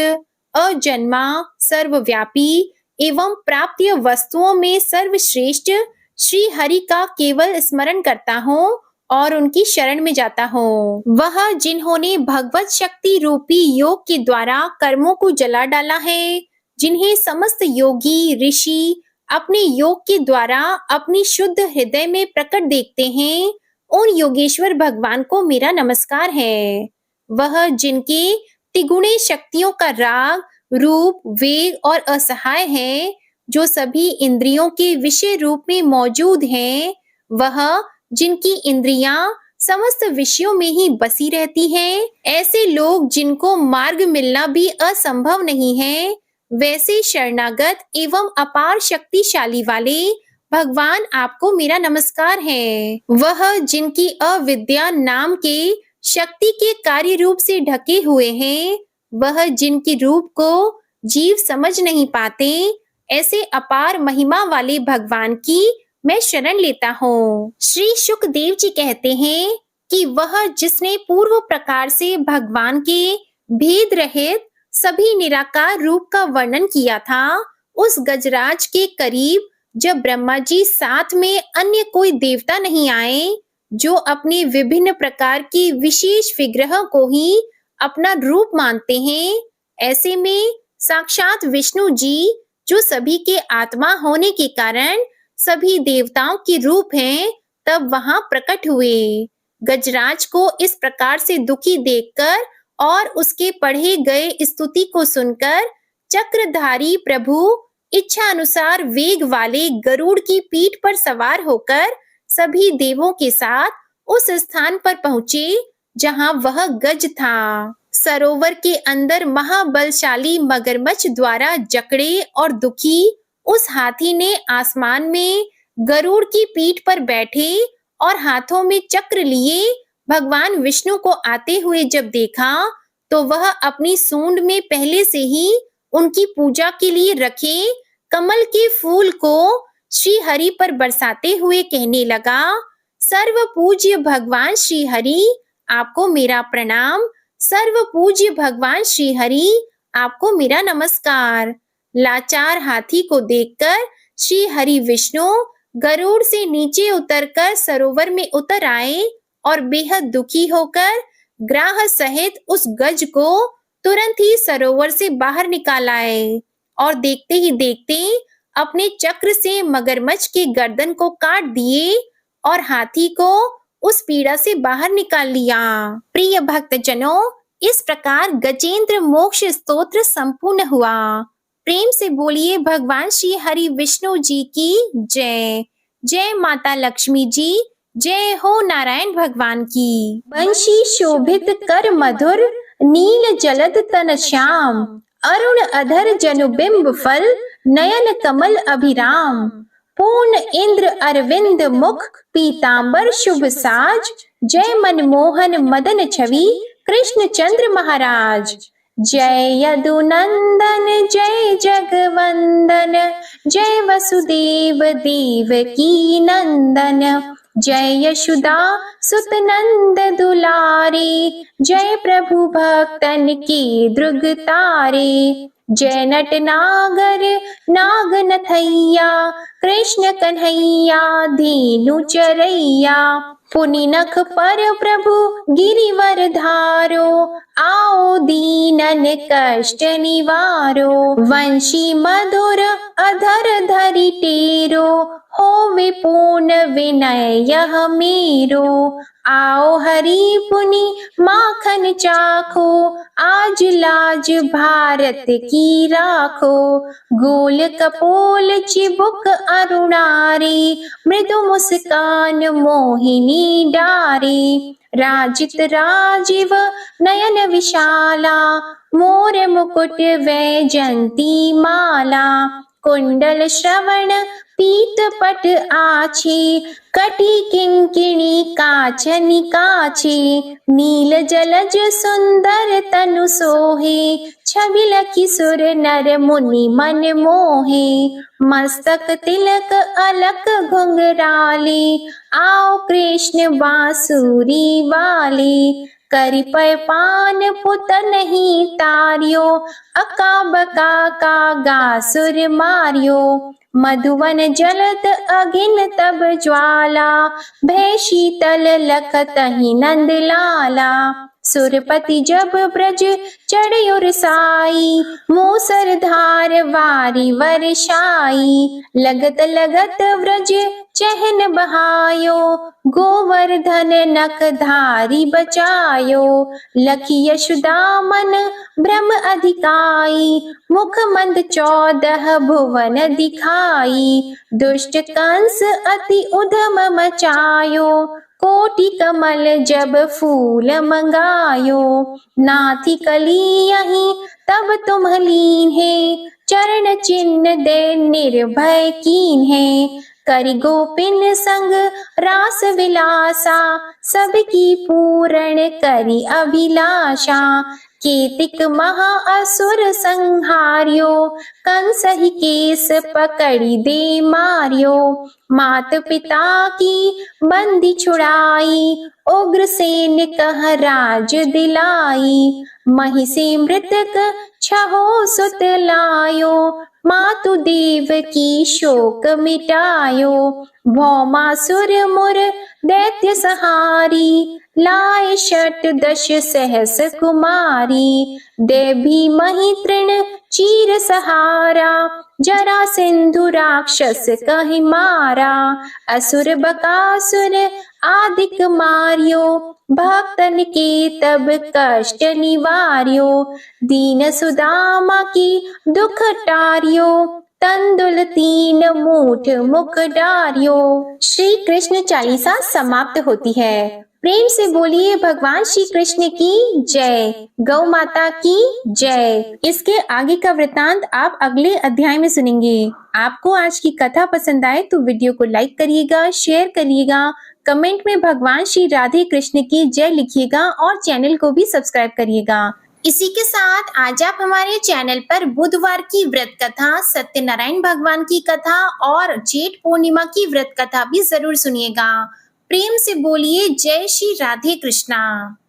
अजन्मा, सर्वव्यापी एवं प्राप्य वस्तुओं में सर्वश्रेष्ठ श्री हरि का केवल स्मरण करता हूँ और उनकी शरण में जाता हूँ। वह जिन्होंने भगवत शक्ति रूपी योग के द्वारा कर्मों को जला डाला है, जिन्हें समस्त योगी ऋषि अपने योग के द्वारा अपनी शुद्ध हृदय में प्रकट देखते हैं, उन योगेश्वर भगवान को मेरा नमस्कार है। वह जिनके तिगुणे शक्तियों का राग, रूप, वेग और असहाय है, जो सभी इंद्रियों के विषय रूप में मौजूद हैं, वह जिनकी इंद्रियां समस्त विषयों में ही बसी रहती हैं, ऐसे लोग जिनको मार्ग मिलना भी असंभव नहीं है, वैसे शरणागत एवं अपार शक्तिशाली वाले भगवान आपको मेरा नमस्कार है। वह जिनकी अविद्या नाम के शक्ति के कार्य रूप से ढके हुए हैं, वह जिनके रूप को जीव समझ नहीं पाते, ऐसे अपार महिमा वाले भगवान की मैं शरण लेता हूँ। श्री शुकदेव जी कहते हैं कि वह जिसने पूर्व प्रकार से भगवान के भेद रहित सभी निराकार रूप का वर्णन किया था, उस गजराज के करीब जब ब्रह्मा जी साथ में अन्य कोई देवता नहीं आए, जो अपने विभिन्न प्रकार की विशेष विग्रह को ही अपना रूप मानते हैं, ऐसे में साक्षात विष्णु जी, जो सभी के आत्मा होने के कारण सभी देवताओं के रूप हैं, तब वहां प्रकट हुए। गजराज को इस प्रकार से दुखी देखकर और उसके पढ़े गए स्तुति को सुनकर चक्रधारी प्रभु इच्छा अनुसार वेग वाले गरुड़ की पीठ पर सवार होकर सभी देवों के साथ उस स्थान पर पहुंचे जहां वह गज था। सरोवर के अंदर महाबलशाली मगरमच्छ द्वारा जकड़े और दुखी उस हाथी ने आसमान में गरुड़ की पीठ पर बैठे और हाथों में चक्र लिए भगवान विष्णु को आते हुए जब देखा, तो वह अपनी सूंड में पहले से ही उनकी पूजा के लिए रखे कमल के फूल को श्री हरि पर बरसाते हुए कहने लगा, सर्व पूज्य भगवान श्री हरि, आपको मेरा प्रणाम। सर्व पूज्य भगवान श्री हरि, आपको मेरा नमस्कार। लाचार हाथी को देखकर श्री हरि विष्णु गरुड़ से नीचे उतरकर सरोवर में उतर आए और बेहद दुखी होकर ग्राह सहित उस गज को तुरंत ही सरोवर से बाहर निकाल आए और देखते ही देखते अपने चक्र से मगरमच्छ के गर्दन को काट दिए और हाथी को उस पीड़ा से बाहर निकाल लिया। प्रिय भक्तजनों, इस प्रकार गजेंद्र मोक्ष स्तोत्र संपूर्ण हुआ। प्रेम से बोलिए भगवान श्री हरि विष्णु जी की जय। जय माता लक्ष्मी जी, जय हो नारायण भगवान की। वंशी शोभित कर मधुर, नील जलद तन श्याम, अरुण अधर जनुबिंब फल, नयन कमल अभिराम। पूर्ण इंद्र अरविंद मुख, पीतांबर शुभ साज, जय मनमोहन मदन छवि, कृष्ण चंद्र महाराज। जय यदुनंदन जय जगवंदन, जय वसुदेव देवकी नंदन, जय यशोदा सुत नंद दुलारे, जय प्रभु भक्तन के द्रुग तारे। जय नट नागर नाग नथैया, कृष्ण कन्हैया धेनु चरैया। पुनि नख पर प्रभु गिरिवर धारो, आओ दीनन कष्ट निवारो। वंशी मधुर अधर धरि टेरो, होवे पूर्ण विनय यह मेरो। आओ हरि पुनि माखन चाखो, आज लाज भारत की राखो। गोल कपोल चिबुक अरुणारी, मृदु मुस्कान मोहिनी डारी। राजित राजीव नयन विशाला, मोर मुकुट वैजंती माला। कुंडल श्रवण पीत पट आछी, कटी किंकिणी काचनि काछी। नील जलज सुंदर तनु सोहे, छवि लखी सुर नर मुनि मन मोहे। मस्तक तिलक अलक घुंघराले, आओ कृष्ण बांसुरी वाले। करि पय पान पुत नहीं तारियो, अका बका का गासुर मारियो। मधुवन जलत अगिन तब ज्वाला, भय शीतल लखतहि नंद लाला। सुरपति जब ब्रज चढ़ साई, मूसर धार वारी वर्षाई। लगत लगत व्रज चहन बहायो, गोवर्धन नख धारी बचायो। लखी यशोदा मन भ्रम अधिकाई, मुख मंद 14 भुवन दिखाई। दुष्ट कंस अति उधम मचायो, कोटि कमल जब फूल मंगायो। नाथी कली यहीं तब तुम लीन है, चरण चिन्ह दे निर्भय कीन है। करि गोपिन संग रास विलासा, सबकी पूर्ण करि अभिलाषा। केतिक महा असुर संहार्यो, कंस ही केस पकड़ी दे मारियो। मात पिता की बंदी छुड़ाई, उग्रसेन कह राज दिलाई। महिषी मृतक छहो सुत लायो, मातु देव की शोक मिटायो। भौमासुर मुर दैत्य सहारी, लाए 68 सहस कुमारी। देवी मही तृण चीर सहारा, जरा सिंधु राक्षस कहि मारा। असुर बकासुर आदिक मारियो, भक्तन के तब कष्ट निवार्यो। दीन सुदामा की दुख टारियो, तंदुल 3 मूठ मुख डारियो। श्री कृष्ण चालीसा समाप्त होती है। प्रेम से बोलिए भगवान श्री कृष्ण की जय। गौ माता की जय। इसके आगे का वृतांत आप अगले अध्याय में सुनेंगे। आपको आज की कथा पसंद आए तो वीडियो को लाइक करिएगा, शेयर करिएगा, कमेंट में भगवान श्री राधे कृष्ण की जय लिखिएगा और चैनल को भी सब्सक्राइब करिएगा। इसी के साथ आज आप हमारे चैनल पर बुधवार की व्रत कथा, सत्यनारायण भगवान की कथा और जेठ पूर्णिमा की व्रत कथा भी जरूर सुनिएगा। प्रेम से बोलिए जय श्री राधे कृष्णा।